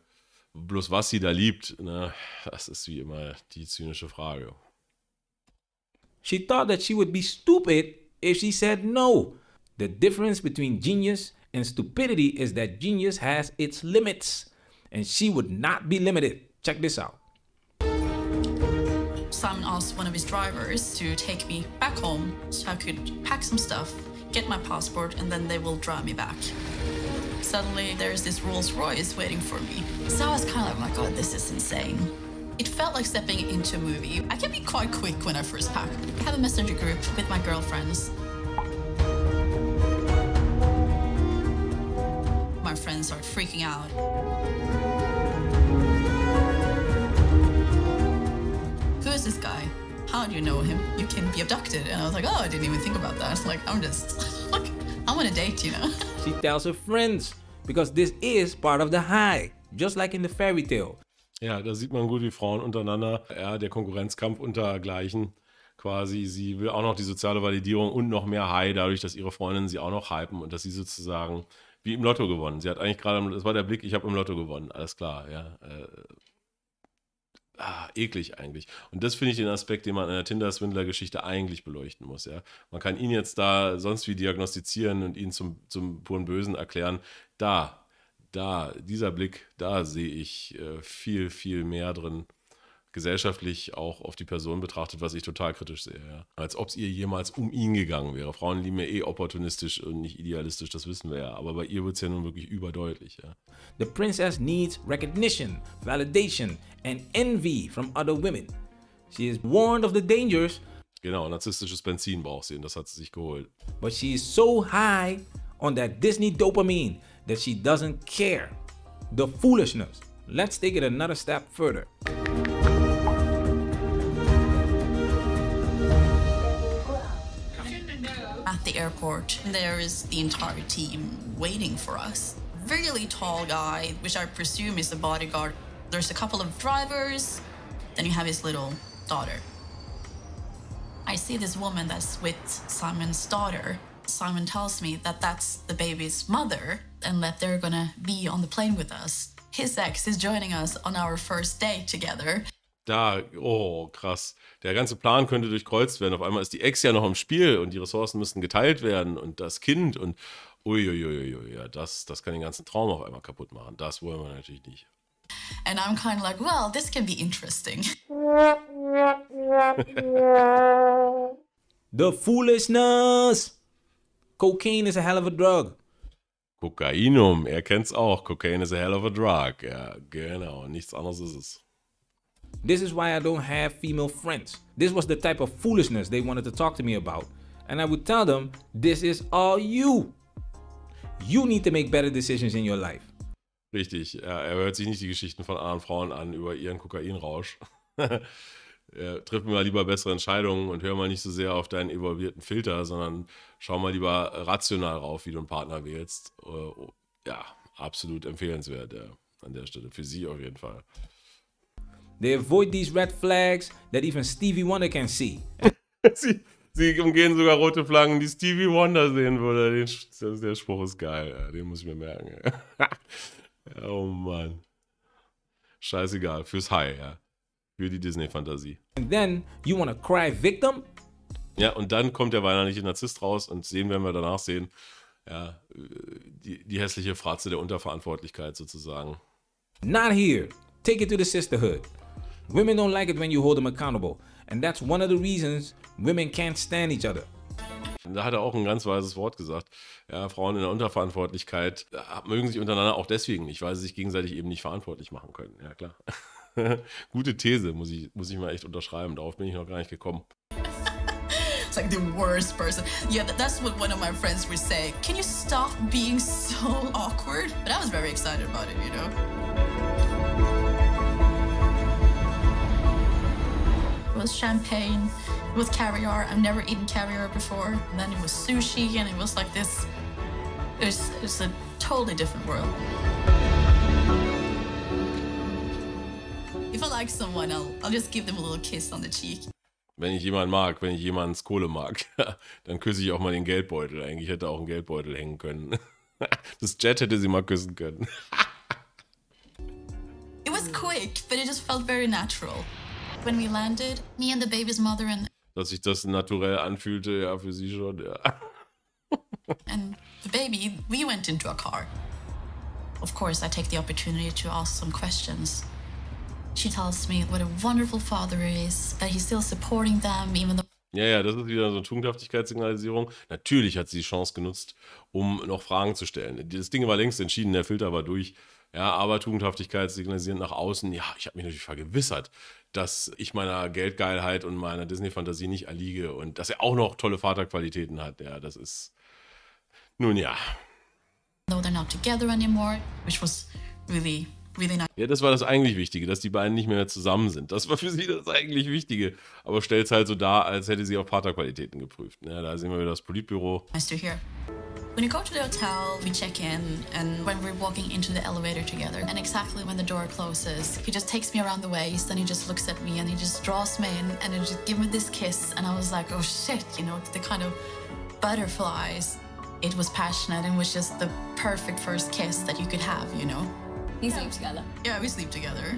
Bloß was sie da liebt, ne, das ist wie immer die zynische Frage. She thought that she would be stupid if she said no. The difference between genius and stupidity is that genius has its limits. And she would not be limited. Check this out. Simon asked one of his drivers to take me back home so I could pack some stuff, get my passport, and then they will drive me back. Suddenly, there's this Rolls Royce waiting for me. So I was kind of like, oh my God, this is insane. It felt like stepping into a movie. I can be quite quick when I first pack. I have a messenger group with my girlfriends. My friends are freaking out. Who is this guy? How do you know him? You can be abducted. And I was like, oh, I didn't even think about that. Like, I'm just, like, I'm on a date, you know? She tells her friends, because this is part of the high, just like in the fairy tale. Ja, da sieht man gut, wie Frauen untereinander, ja, der Konkurrenzkampf untergleichen. Quasi, sie will auch noch die soziale Validierung und noch mehr High, dadurch, dass ihre Freundinnen sie auch noch hypen und dass sie sozusagen wie im Lotto gewonnen. Sie hat eigentlich gerade, das war der Blick, ich habe im Lotto gewonnen, alles klar, ja. Eklig eigentlich. Und das finde ich den Aspekt, den man in der Tinderswindler-Geschichte eigentlich beleuchten muss, ja. Man kann ihn jetzt da sonst wie diagnostizieren und ihn zum puren Bösen erklären. Dieser Blick, da sehe ich viel, viel mehr drin, gesellschaftlich auch auf die Person betrachtet, was ich total kritisch sehe. Ja. Als ob es ihr jemals um ihn gegangen wäre. Frauen lieben ja opportunistisch und nicht idealistisch, das wissen wir ja. Aber bei ihr wird es ja nun wirklich überdeutlich. Ja. The princess needs recognition, validation and envy from other women. She is warned of the dangers. Genau, narzisstisches Benzin braucht sie und das hat sie sich geholt. But she is so high on that Disney dopamine that she doesn't care. The foolishness. Let's take it another step further. At the airport, there is the entire team waiting for us. Really tall guy, which I presume is the bodyguard. There's a couple of drivers, then you have his little daughter. I see this woman that's with Simon's daughter. Simon tells me that that's the baby's mother and that they're gonna be on the plane with us. His ex is joining us on our first date together. Da, oh krass, der ganze Plan könnte durchkreuzt werden. Auf einmal ist die Ex ja noch im Spiel und die Ressourcen müssten geteilt werden und das Kind und uiuiui, ja, das kann den ganzen Traum auf einmal kaputt machen. Das wollen wir natürlich nicht. And I'm kind of like, well, this can be interesting. The foolishness! Cocaine is a hell of a drug. Kokainum, er kennt's auch. Cocaine is a hell of a drug. Ja, genau, nichts anderes ist es. This is why I don't have female friends. This was the type of foolishness they wanted to talk to me about. And I would tell them, this is all you. You need to make better decisions in your life. Richtig, ja, er hört sich nicht die Geschichten von anderen Frauen an über ihren Kokainrausch. Triff mal lieber bessere Entscheidungen und hör mal nicht so sehr auf deinen evolvierten Filter, sondern schau mal lieber rational rauf, wie du einen Partner wählst. Ja, absolut empfehlenswert, ja, an der Stelle. Für sie auf jeden Fall. They avoid these red flags that even Stevie Wonder can see. Sie umgehen sogar rote Flaggen, die Stevie Wonder sehen würde. Der Spruch ist geil, ja, den muss ich mir merken. Ja, oh Mann. Scheißegal, fürs High, ja. Für die Disney-Fantasie. And then you wanna cry victim? Ja, und dann kommt der weinerliche Narzisst raus und werden wir danach sehen, ja, die hässliche Fratze der Unterverantwortlichkeit sozusagen. Not here. Take it to the sisterhood. Women don't like it when you hold them accountable. And that's one of the reasons women can't stand each other. Da hat er auch ein ganz weises Wort gesagt. Ja, Frauen in der Unterverantwortlichkeit mögen sich untereinander auch deswegen nicht, weil sie sich gegenseitig eben nicht verantwortlich machen können. Ja, klar. Gute These, muss ich mal echt unterschreiben. Darauf bin ich noch gar nicht gekommen. It's like the worst person. Yeah, that's what one of my friends would say. Can you stop being so awkward? But I was very excited about it, you know. It was champagne with caviar. I've never eaten caviar before. And then it was sushi, and it was like this. It's a totally different world. If I like someone, I'll just give them a little kiss on the cheek. Wenn ich jemanden mag, wenn ich jemandens Kohle mag, dann küsse ich auch mal den Geldbeutel. Eigentlich hätte auch ein Geldbeutel hängen können. Das Jet hätte sie mal küssen können. It was quick, but it just felt very natural. When we landed, me and the baby's mother and... Dass sich das naturell anfühlte, ja, für sie schon, ja. And the baby, we went into a car. Of course, I take the opportunity to ask some questions. She tells me what a wonderful father he is, that he's still supporting them, even though... Ja, das ist wieder so eine Tugendhaftigkeitssignalisierung. Natürlich hat sie die Chance genutzt, um noch Fragen zu stellen. Das Ding war längst entschieden, der Filter war durch. Ja, aber Tugendhaftigkeit signalisiert nach außen, ja, ich habe mich natürlich vergewissert, dass ich meiner Geldgeilheit und meiner Disney-Fantasie nicht erliege und dass er auch noch tolle Vaterqualitäten hat. Ja, das ist, nun ja. No, they're not together anymore, which was really nice. Ja, das war das eigentlich Wichtige, dass die beiden nicht mehr zusammen sind. Das war für sie das eigentlich Wichtige. Aber stellt es halt so dar, als hätte sie auf Vaterqualitäten geprüft. Ja, da sehen wir wieder das Politbüro. Nice to hear. When you go to the hotel, we check in, and when we're walking into the elevator together, and exactly when the door closes, he just takes me around the waist, and he just looks at me, and he just draws me in, and he just gives me this kiss, and I was like, oh shit, you know, the kind of butterflies. It was passionate, and was just the perfect first kiss that you could have, you know. You sleep together? Yeah, we sleep together.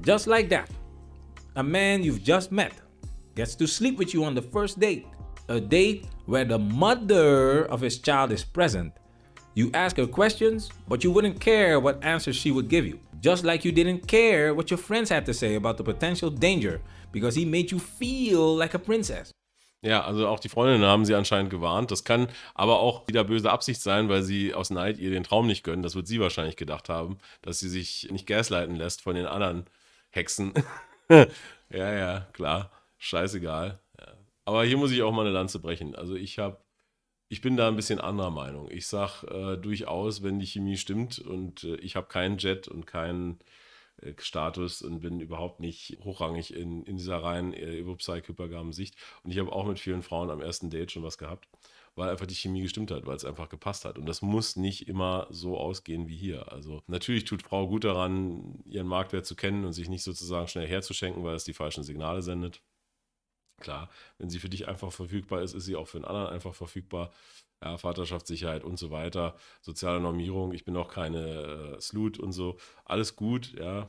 Just like that, a man you've just met gets to sleep with you on the first date. A date where the mother of his child is present. You ask her questions, but you wouldn't care what answers she would give you. Just like you didn't care what your friends had to say about the potential danger, because he made you feel like a princess. Ja, also auch die Freundinnen haben sie anscheinend gewarnt. Das kann aber auch wieder böse Absicht sein, weil sie aus Neid ihr den Traum nicht gönnen. Das wird sie wahrscheinlich gedacht haben, dass sie sich nicht gaslighten lässt von den anderen Hexen. Ja, klar. Scheißegal. Ja. Aber hier muss ich auch mal eine Lanze brechen. Also ich bin da ein bisschen anderer Meinung. Ich sag durchaus, wenn die Chemie stimmt und ich habe keinen Jet und keinen Status und bin überhaupt nicht hochrangig in dieser reinen hypergamen Sicht. Und ich habe auch mit vielen Frauen am ersten Date schon was gehabt, weil einfach die Chemie gestimmt hat, weil es einfach gepasst hat. Und das muss nicht immer so ausgehen wie hier. Also natürlich tut Frau gut daran, ihren Marktwert zu kennen und sich nicht sozusagen schnell herzuschenken, weil es die falschen Signale sendet. Klar, wenn sie für dich einfach verfügbar ist, ist sie auch für den anderen einfach verfügbar. Ja, Vaterschaftssicherheit und so weiter, soziale Normierung, ich bin auch keine Slut und so, alles gut, ja,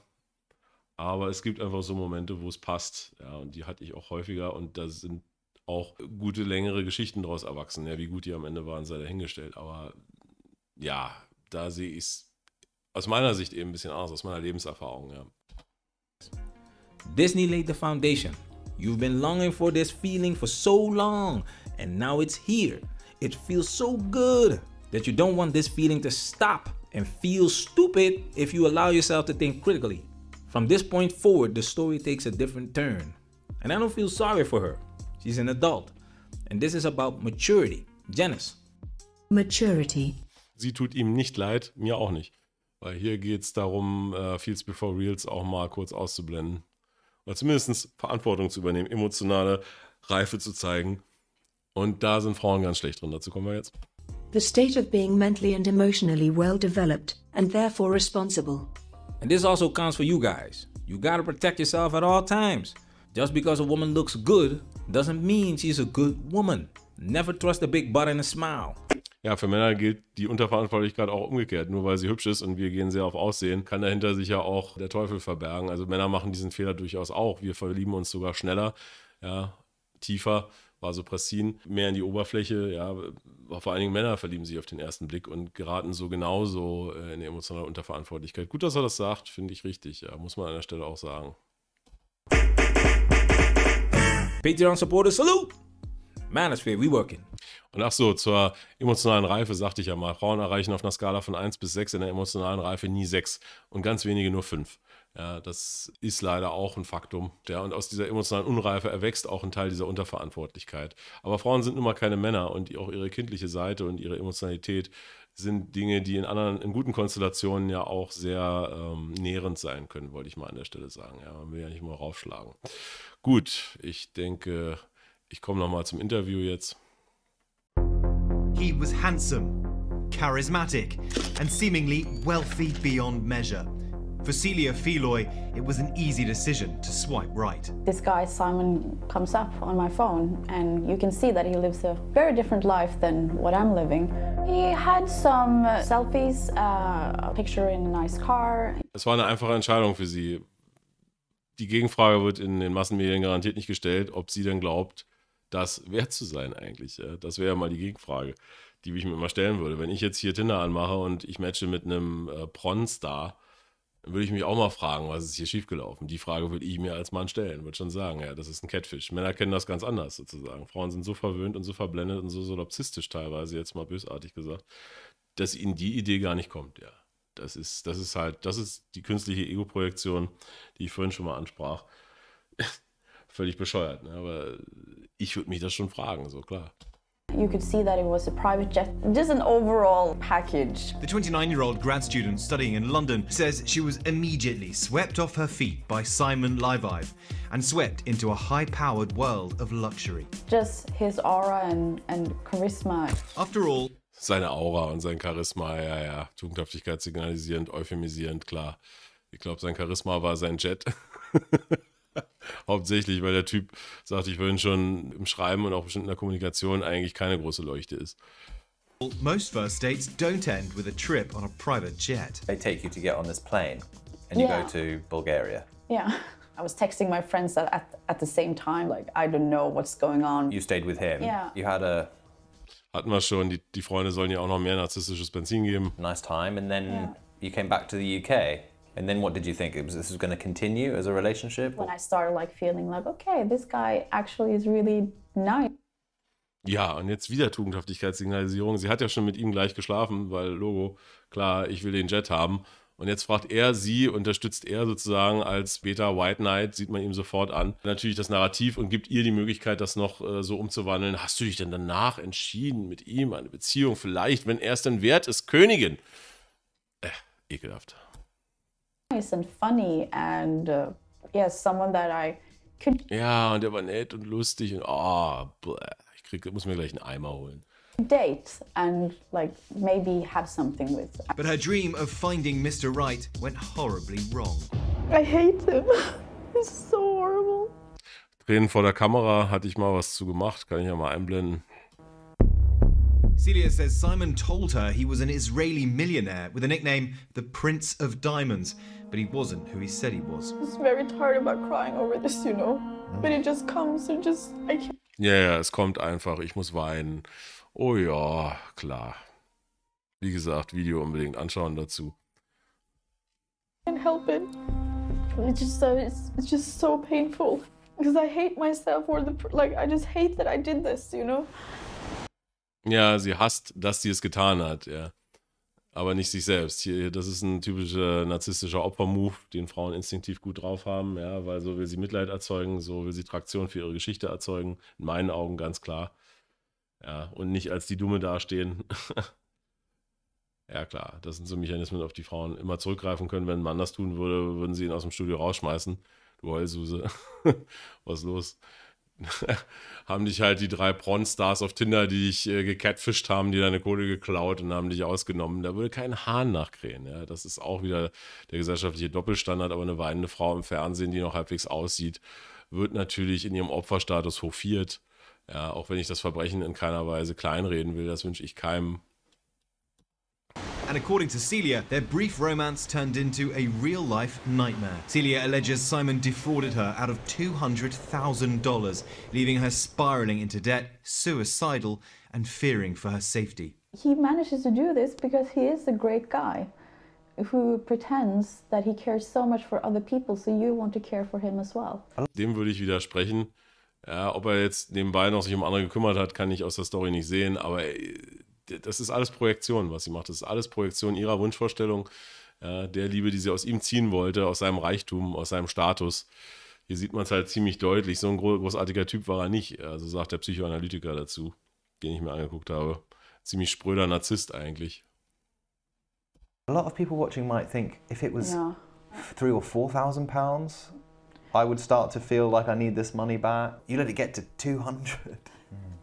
aber es gibt einfach so Momente, wo es passt, ja, und die hatte ich auch häufiger und da sind auch gute, längere Geschichten daraus erwachsen, ja, wie gut die am Ende waren, sei dahingestellt, aber ja, da sehe ich es aus meiner Sicht eben ein bisschen anders, aus meiner Lebenserfahrung, ja. Disney laid the foundation. You've been longing for this feeling for so long, and now it's here. It feels so good that you don't want this feeling to stop and feel stupid if you allow yourself to think critically. From this point forward, the story takes a different turn. And I don't feel sorry for her. She's an adult. And this is about maturity. Janice. Maturity. Sie tut ihm nicht leid, mir auch nicht. Weil hier geht es darum, Feels Before Reels auch mal kurz auszublenden. Oder zumindest Verantwortung zu übernehmen, emotionale Reife zu zeigen. Und da sind Frauen ganz schlecht drin, dazu kommen wir jetzt. The state of being mentally and emotionally well developed, and therefore responsible. And this also counts for you guys. You gotta protect yourself at all times. Just because a woman looks good, doesn't mean she's a good woman. Never trust a big butt and a smile. Ja, für Männer gilt die Unterverantwortlichkeit auch umgekehrt. Nur weil sie hübsch ist und wir gehen sehr auf Aussehen, kann dahinter sich ja auch der Teufel verbergen. Also Männer machen diesen Fehler durchaus auch. Wir verlieben uns sogar schneller, ja, tiefer, Vasopressin, mehr in die Oberfläche. Ja, vor allen Dingen Männer verlieben sich auf den ersten Blick und geraten so genauso in eine emotionale Unterverantwortlichkeit. Gut, dass er das sagt, finde ich richtig. Ja, muss man an der Stelle auch sagen. Patreon-Supporter, salute! Manosphere, we working. Und ach so, zur emotionalen Reife sagte ich ja mal, Frauen erreichen auf einer Skala von 1 bis 6 in der emotionalen Reife nie 6 und ganz wenige nur 5. Ja, das ist leider auch ein Faktum. Ja, und aus dieser emotionalen Unreife erwächst auch ein Teil dieser Unterverantwortlichkeit. Aber Frauen sind nun mal keine Männer und auch ihre kindliche Seite und ihre Emotionalität sind Dinge, die in guten Konstellationen ja auch sehr nährend sein können, wollte ich mal an der Stelle sagen. Ja, man will ja nicht mal raufschlagen. Gut, ich denke, ich komme nochmal zum Interview jetzt. He was handsome, charismatic, and seemingly wealthy beyond measure. For Celia Feloy, it was an easy decision to swipe right. This guy, Simon, comes up on my phone, and you can see that he lives a very different life than what I'm living. He had some selfies, a picture in a nice car. Es war eine einfache Entscheidung für sie. Die Gegenfrage wird in den Massenmedien garantiert nicht gestellt, ob sie denn glaubt, das wert zu sein eigentlich. Das wäre ja mal die Gegenfrage, die ich mir immer stellen würde. Wenn ich jetzt hier Tinder anmache und ich matche mit einem Pornstar, dann würde ich mich auch mal fragen, was ist hier schiefgelaufen? Die Frage würde ich mir als Mann stellen, würde schon sagen, ja, das ist ein Catfish. Männer kennen das ganz anders sozusagen. Frauen sind so verwöhnt und so verblendet und so solipsistisch teilweise, jetzt mal bösartig gesagt, dass ihnen die Idee gar nicht kommt, ja. Das ist die künstliche Ego-Projektion, die ich vorhin schon mal ansprach. Völlig bescheuert, ne? Aber ich würde mich das schon fragen, so klar. You could see that it was a private jet, just an overall package. The 29-year-old grad student studying in London says she was immediately swept off her feet by Simon Leivive and swept into a high-powered world of luxury. Just his aura and charisma. After all, seine Aura und sein Charisma, ja, Tugendhaftigkeit signalisierend, euphemisierend, klar. Ich glaube, sein Charisma war sein Jet. Hauptsächlich, weil der Typ, sagte ich vorhin schon, im Schreiben und auch bestimmt in der Kommunikation eigentlich keine große Leuchte ist. Most first dates don't end with a trip on a private jet. They take you to get on this plane and you Yeah. go to Bulgaria. Yeah. I was texting my friends at the same time, like, I don't know what's going on. You stayed with him. Yeah. You had a Hatten wir schon, die Freunde sollen ja auch noch mehr narzisstisches Benzin geben. nice time and then you came back to the UK. And then what did you think? This was going to continue as a relationship? When I started like feeling like, okay, this guy actually is really nice. Ja, und jetzt wieder Tugendhaftigkeitssignalisierung. Sie hat ja schon mit ihm gleich geschlafen, weil Logo, klar, ich will den Jet haben. Und jetzt fragt er sie, unterstützt er sozusagen als Beta White Knight, sieht man ihm sofort an, natürlich das Narrativ und gibt ihr die Möglichkeit, das noch so umzuwandeln. Hast du dich denn danach entschieden, mit ihm eine Beziehung, vielleicht, wenn er es denn wert ist, Königin? Ekelhaft. Nice and funny and someone that I could Ja, und er war nett und lustig und muss mir gleich einen Eimer holen. date and like maybe have something with. But her dream of finding Mr. Right went horribly wrong. I hate him. It's so horrible. Tränen vor der Kamera, hatte ich mal was zu gemacht, kann ich ja mal einblenden. Celia says Simon told her he was an Israeli millionaire with a nickname, the Prince of Diamonds, but he wasn't who he said he was. I'm just very tired about crying over this, you know. But it just comes and just I can't. Ja, es kommt einfach, ich muss weinen. Oh ja, klar. Wie gesagt, Video unbedingt anschauen dazu. Can't help it. It's just so painful because I hate myself or I just hate that I did this, you know. Ja, sie hasst, dass sie es getan hat, ja. Aber nicht sich selbst. Hier, das ist ein typischer narzisstischer Opfer-Move, den Frauen instinktiv gut drauf haben, ja, weil so will sie Mitleid erzeugen, so will sie Traktion für ihre Geschichte erzeugen. In meinen Augen ganz klar. Ja, und nicht als die Dumme dastehen. Ja, klar, das sind so Mechanismen, auf die Frauen immer zurückgreifen können. Wenn ein Mann das tun würde, würden sie ihn aus dem Studio rausschmeißen. Du Heulsuse. Was ist los? Haben dich halt die 3 Pornstars auf Tinder, die dich gecatfischt haben, die deine Kohle geklaut und haben dich ausgenommen. Da würde kein Hahn nachkrähen. Ja? Das ist auch wieder der gesellschaftliche Doppelstandard, aber eine weinende Frau im Fernsehen, die noch halbwegs aussieht, wird natürlich in ihrem Opferstatus hofiert. Ja, auch wenn ich das Verbrechen in keiner Weise kleinreden will, das wünsche ich keinem. And according to Celia, their brief romance turned into a real-life nightmare. Celia alleges Simon defrauded her out of $200,000, leaving her spiraling into debt, suicidal, and fearing for her safety. He manages to do this because he is a great guy who pretends that he cares so much for other people, so you want to care for him as well. Dem würde ich widersprechen. Ja, ob er jetzt nebenbei noch sich um andere gekümmert hat, kann ich aus der Story nicht sehen, aber das ist alles Projektion, was sie macht. Das ist alles Projektion ihrer Wunschvorstellung, ja, der Liebe, die sie aus ihm ziehen wollte, aus seinem Reichtum, aus seinem Status. Hier sieht man es halt ziemlich deutlich. So ein großartiger Typ war er nicht, also sagt der Psychoanalytiker dazu, den ich mir angeguckt habe. Ziemlich spröder Narzisst eigentlich. A lot of people watching might think if it was £3,000 or £4,000, I would start to feel like I need this money back. You let it get to 200.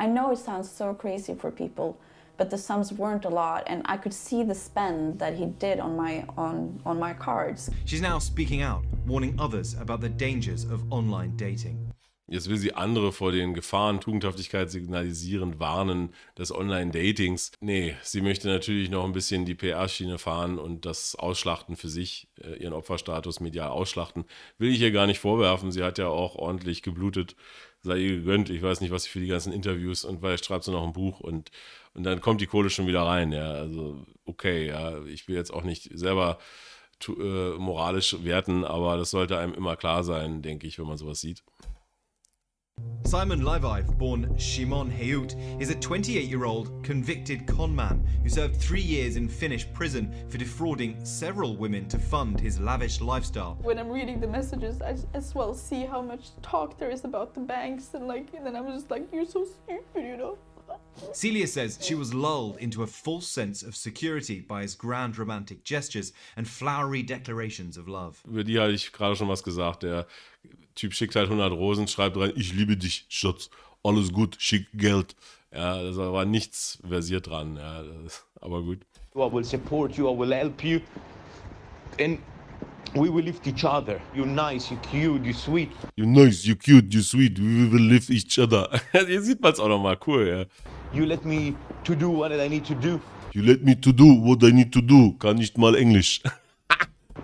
I know it sounds so crazy for people, but the sums weren't a lot, and I could see the spend that he did on my cards. She's now speaking out, warning others about the dangers of online dating. Jetzt will sie andere vor den Gefahren Tugendhaftigkeit signalisierend warnen des Online-Datings. Nee, sie möchte natürlich noch ein bisschen die PR-Schiene fahren und das ausschlachten für sich, ihren Opferstatus medial ausschlachten. Will ich ihr gar nicht vorwerfen, sie hat ja auch ordentlich geblutet, sei ihr gegönnt. Ich weiß nicht, was sie für die ganzen Interviews und vielleicht schreibt sie noch ein Buch und dann kommt die Kohle schon wieder rein. Ja, also okay, ja, ich will jetzt auch nicht selber moralisch werten, aber das sollte einem immer klar sein, denke ich, wenn man sowas sieht. Simon Levive, born Shimon Heut, is a 28-year-old convicted con man who served 3 years in Finnish prison for defrauding several women to fund his lavish lifestyle. When I'm reading the messages, I as well see how much talk there is about the banks, and then I'm just like, you're so stupid, you know? Celia says she was lulled into a false sense of security by his grand romantic gestures and flowery declarations of love. Über die hatte ich gerade schon was gesagt. Der Typ schickt halt 100 Rosen, schreibt rein, ich liebe dich, Schatz, alles gut, schick Geld. Ja, da war nichts versiert dran, ja, aber gut. I will support you, I will help you, and we will lift each other. You're nice, you're cute, you're sweet. You're nice, you're cute, you're sweet, we will lift each other. Hier sieht man es auch nochmal, cool, ja. You let me to do what I need to do. You let me to do what I need to do. Kann nicht mal Englisch.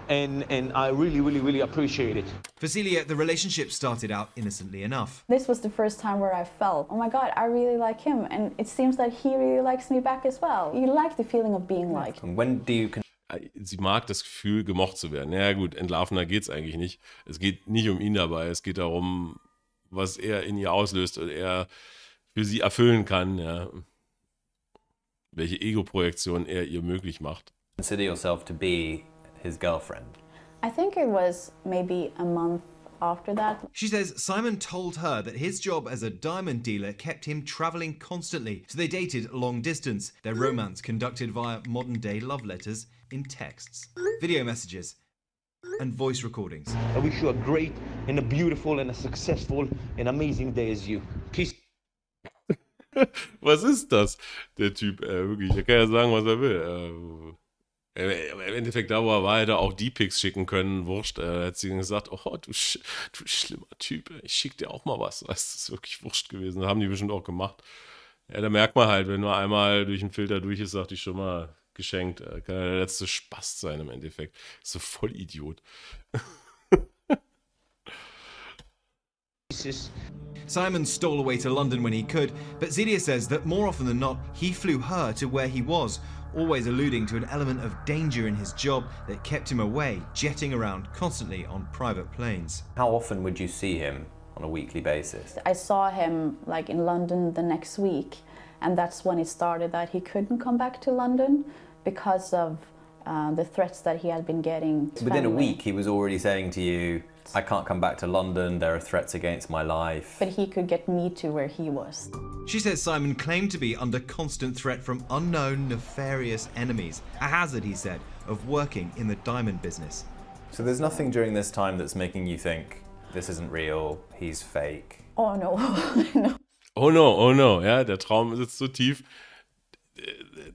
And I really appreciate it. For Celia, the relationship started out innocently enough. This was the first time where I felt, oh my God, I really like him, and it seems that he really likes me back as well. You like the feeling of being liked. And when do you... Sie mag das Gefühl, gemocht zu werden. Ja gut, entlarvender geht's eigentlich nicht. Es geht nicht um ihn dabei, es geht darum, was er in ihr auslöst und er für sie erfüllen kann, ja. Welche Ego-Projektion er ihr möglich macht. Consider yourself to be his girlfriend. I think it was maybe a month after that. She says Simon told her that his job as a diamond dealer kept him travelling constantly, so they dated long distance, their romance conducted via modern-day love letters in texts, video messages, and voice recordings. I wish you a great and a beautiful and a successful and amazing day as you. Peace. Was ist das, der Typ? Wirklich, er kann ja sagen, was er will. Im Endeffekt, da wo er war, hätte er auch die Pics schicken können, wurscht. Er hat sie gesagt, oh, du schlimmer Typ, ich schick dir auch mal was. Das ist wirklich wurscht gewesen. Das haben die bestimmt auch gemacht. Ja, da merkt man halt, wenn nur einmal durch den Filter durch ist, sagt ich schon mal, geschenkt. Kann ja der letzte Spaß sein im Endeffekt. So voll Idiot. Simon stole away to London when he could, but Celia says that more often than not, he flew her to where he was, always alluding to an element of danger in his job that kept him away, jetting around constantly on private planes. How often would you see him on a weekly basis? I saw him like in London the next week, and that's when it started that he couldn't come back to London because of the threats that he had been getting. Within a week, he was already saying to you, I can't come back to London, there are threats against my life. But he could get me to where he was. She says Simon claimed to be under constant threat from unknown nefarious enemies, a hazard, he said, of working in the diamond business. So there's nothing during this time that's making you think, this isn't real, he's fake? Oh no, no. Oh no, oh no, ja, der Traum sitzt so tief.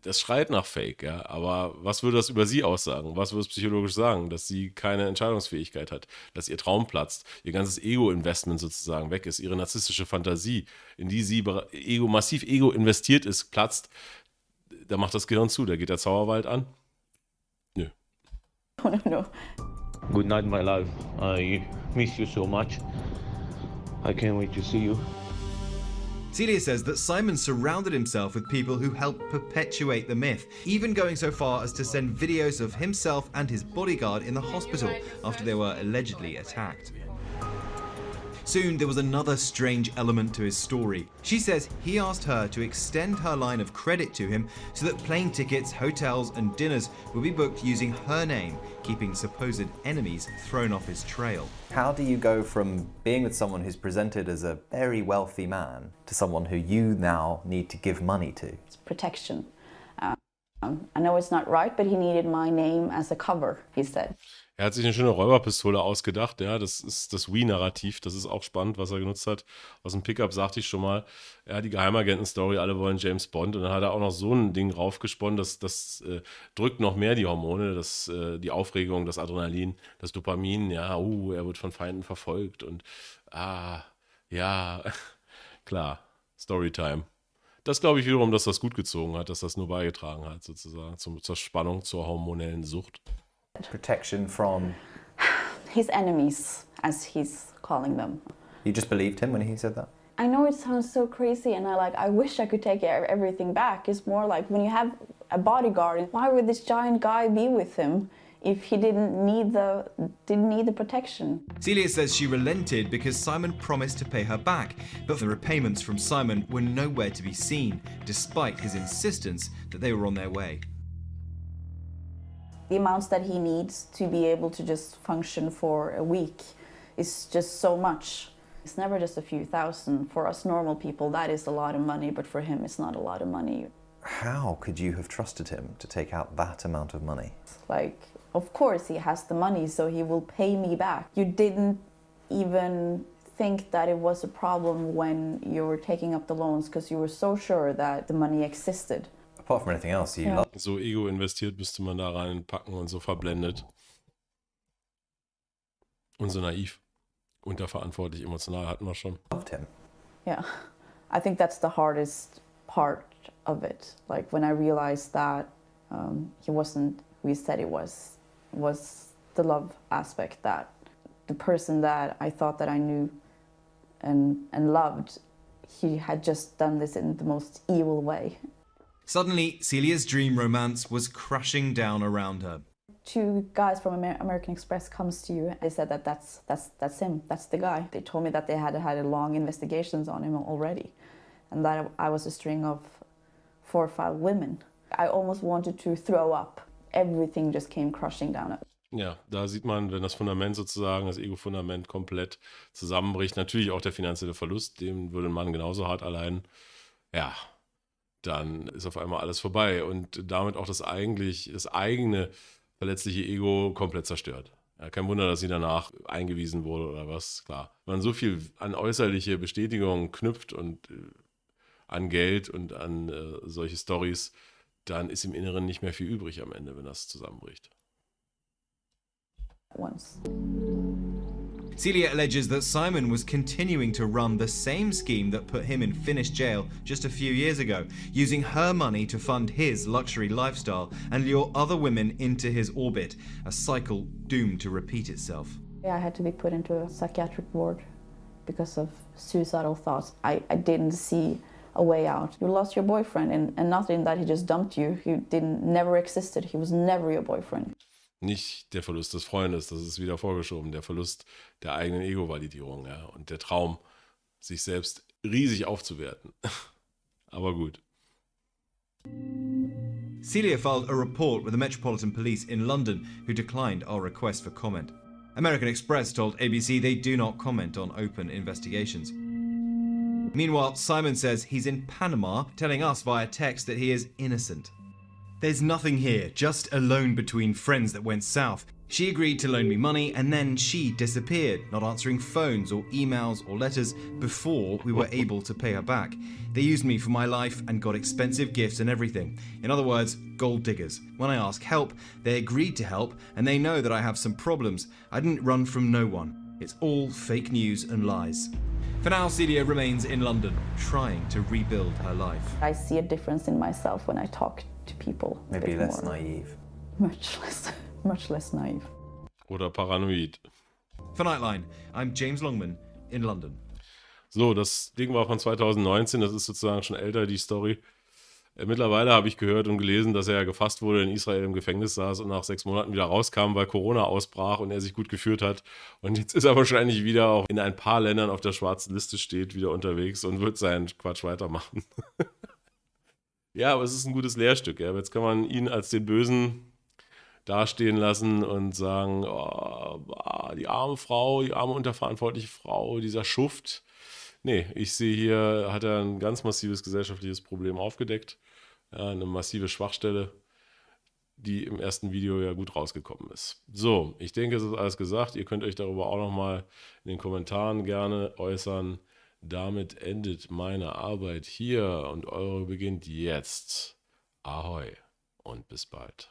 Das schreit nach Fake, ja, aber was würde das über sie aussagen? Was würde es psychologisch sagen? Dass sie keine Entscheidungsfähigkeit hat, dass ihr Traum platzt, ihr ganzes Ego-Investment sozusagen weg ist, ihre narzisstische Fantasie, in die sie massiv Ego investiert ist, platzt, da macht das Gehirn zu, da geht der Zauberwald an. Nö. Oh no. Good night, my love. I miss you so much. I can't wait to see you. Celia says that Simon surrounded himself with people who helped perpetuate the myth, even going so far as to send videos of himself and his bodyguard in the hospital after they were allegedly attacked. Soon there was another strange element to his story. She says he asked her to extend her line of credit to him so that plane tickets, hotels and dinners would be booked using her name, keeping supposed enemies thrown off his trail. How do you go from being with someone who's presented as a very wealthy man to someone who you now need to give money to? It's protection. I know it's not right, but he needed my name as a cover, he said. Er hat sich eine schöne Räuberpistole ausgedacht, ja, das ist das We-Narrativ, das ist auch spannend, was er genutzt hat. Aus dem Pickup sagte ich schon mal, ja, die Geheimagenten-Story, alle wollen James Bond und dann hat er auch noch so ein Ding raufgesponnen, das drückt noch mehr die Hormone, die Aufregung, das Adrenalin, das Dopamin, ja, er wird von Feinden verfolgt und ja, klar, Storytime. Das glaube ich wiederum, dass das gut gezogen hat, dass das nur beigetragen hat, sozusagen, zur Spannung, zur hormonellen Sucht. Protection from? His enemies, as he's calling them. You just believed him when he said that? I know it sounds so crazy and I wish I could take everything back. It's more like when you have a bodyguard, why would this giant guy be with him if he didn't need the protection. Celia says she relented because Simon promised to pay her back, but the repayments from Simon were nowhere to be seen, despite his insistence that they were on their way. The amounts that he needs to be able to just function for a week is just so much. It's never just a few thousand. For us normal people, that is a lot of money, but for him, it's not a lot of money. How could you have trusted him to take out that amount of money? Like, of course he has the money, so he will pay me back. You didn't even think that it was a problem when you were taking up the loans because you were so sure that the money existed. Apart from anything else, you Yeah. So ego investiert müsste man da reinpacken und so verblendet. Und so naiv. Unterverantwortlich, emotional hatten wir schon. Loved him. Yeah, I think that's the hardest part of it. Like when I realized that he wasn't who he said he was the love aspect, that the person that I thought that I knew and loved, he had just done this in the most evil way. Suddenly, Celia's dream romance was crashing down around her. 2 guys from American Express comes to you. They said that that's him, that's the guy. They told me that they had a long investigations on him already, and that I was a string of 4 or 5 women. I almost wanted to throw up. Everything just came crushing down. Ja, da sieht man, wenn das Fundament sozusagen, das Ego-Fundament komplett zusammenbricht, natürlich auch der finanzielle Verlust, den würde ein Mann genauso hart erleiden. Ja, dann ist auf einmal alles vorbei und damit auch das eigene verletzliche Ego komplett zerstört. Ja, kein Wunder, dass sie danach eingewiesen wurde oder was, klar. Wenn man so viel an äußerliche Bestätigung knüpft und an Geld und an solche Storys, dann ist im Inneren nicht mehr viel übrig am Ende, wenn das zusammenbricht. Once. Celia alleges that Simon was continuing to run the same scheme that put him in Finnish jail just a few years ago, using her money to fund his luxury lifestyle and lure other women into his orbit, a cycle doomed to repeat itself. Yeah, I had to be put into a psychiatric ward because of suicidal thoughts. I didn't see a way out. You lost your boyfriend, and not in that he just dumped you. He never existed. He was never your boyfriend. Nicht der Verlust des Freundes, das ist wieder vorgeschoben, der Verlust der eigenen Ego-Validierung, ja, und der Traum, sich selbst riesig aufzuwerten. Aber gut. Celia filed a report with the Metropolitan Police in London, who declined our request for comment. American Express told ABC they do not comment on open investigations. Meanwhile, Simon says he's in Panama, telling us via text that he is innocent. There's nothing here, just a loan between friends that went south. She agreed to loan me money and then she disappeared, not answering phones or emails or letters before we were able to pay her back. They used me for my life and got expensive gifts and everything. In other words, gold diggers. When I ask help, they agreed to help and they know that I have some problems. I didn't run from no one. It's all fake news and lies. For now, Celia remains in London, trying to rebuild her life. I see a difference in myself when I talk to people. Maybe less naive. Much less naive. Oder paranoid. For Nightline, I'm James Longman in London. So, das Ding war von 2019, das ist sozusagen schon älter, die Story. Mittlerweile habe ich gehört und gelesen, dass er gefasst wurde, in Israel im Gefängnis saß und nach 6 Monaten wieder rauskam, weil Corona ausbrach und er sich gut geführt hat. Und jetzt ist er wahrscheinlich wieder auch in ein paar Ländern auf der schwarzen Liste steht, wieder unterwegs und wird seinen Quatsch weitermachen. Ja, aber es ist ein gutes Lehrstück. Ja. Jetzt kann man ihn als den Bösen dastehen lassen und sagen, oh, die arme Frau, die arme unterverantwortliche Frau, dieser Schuft. Nee, ich sehe hier, hat er ein ganz massives gesellschaftliches Problem aufgedeckt. Ja, eine massive Schwachstelle, die im ersten Video ja gut rausgekommen ist. So, ich denke, es ist alles gesagt. Ihr könnt euch darüber auch nochmal in den Kommentaren gerne äußern. Damit endet meine Arbeit hier und eure beginnt jetzt. Ahoi und bis bald.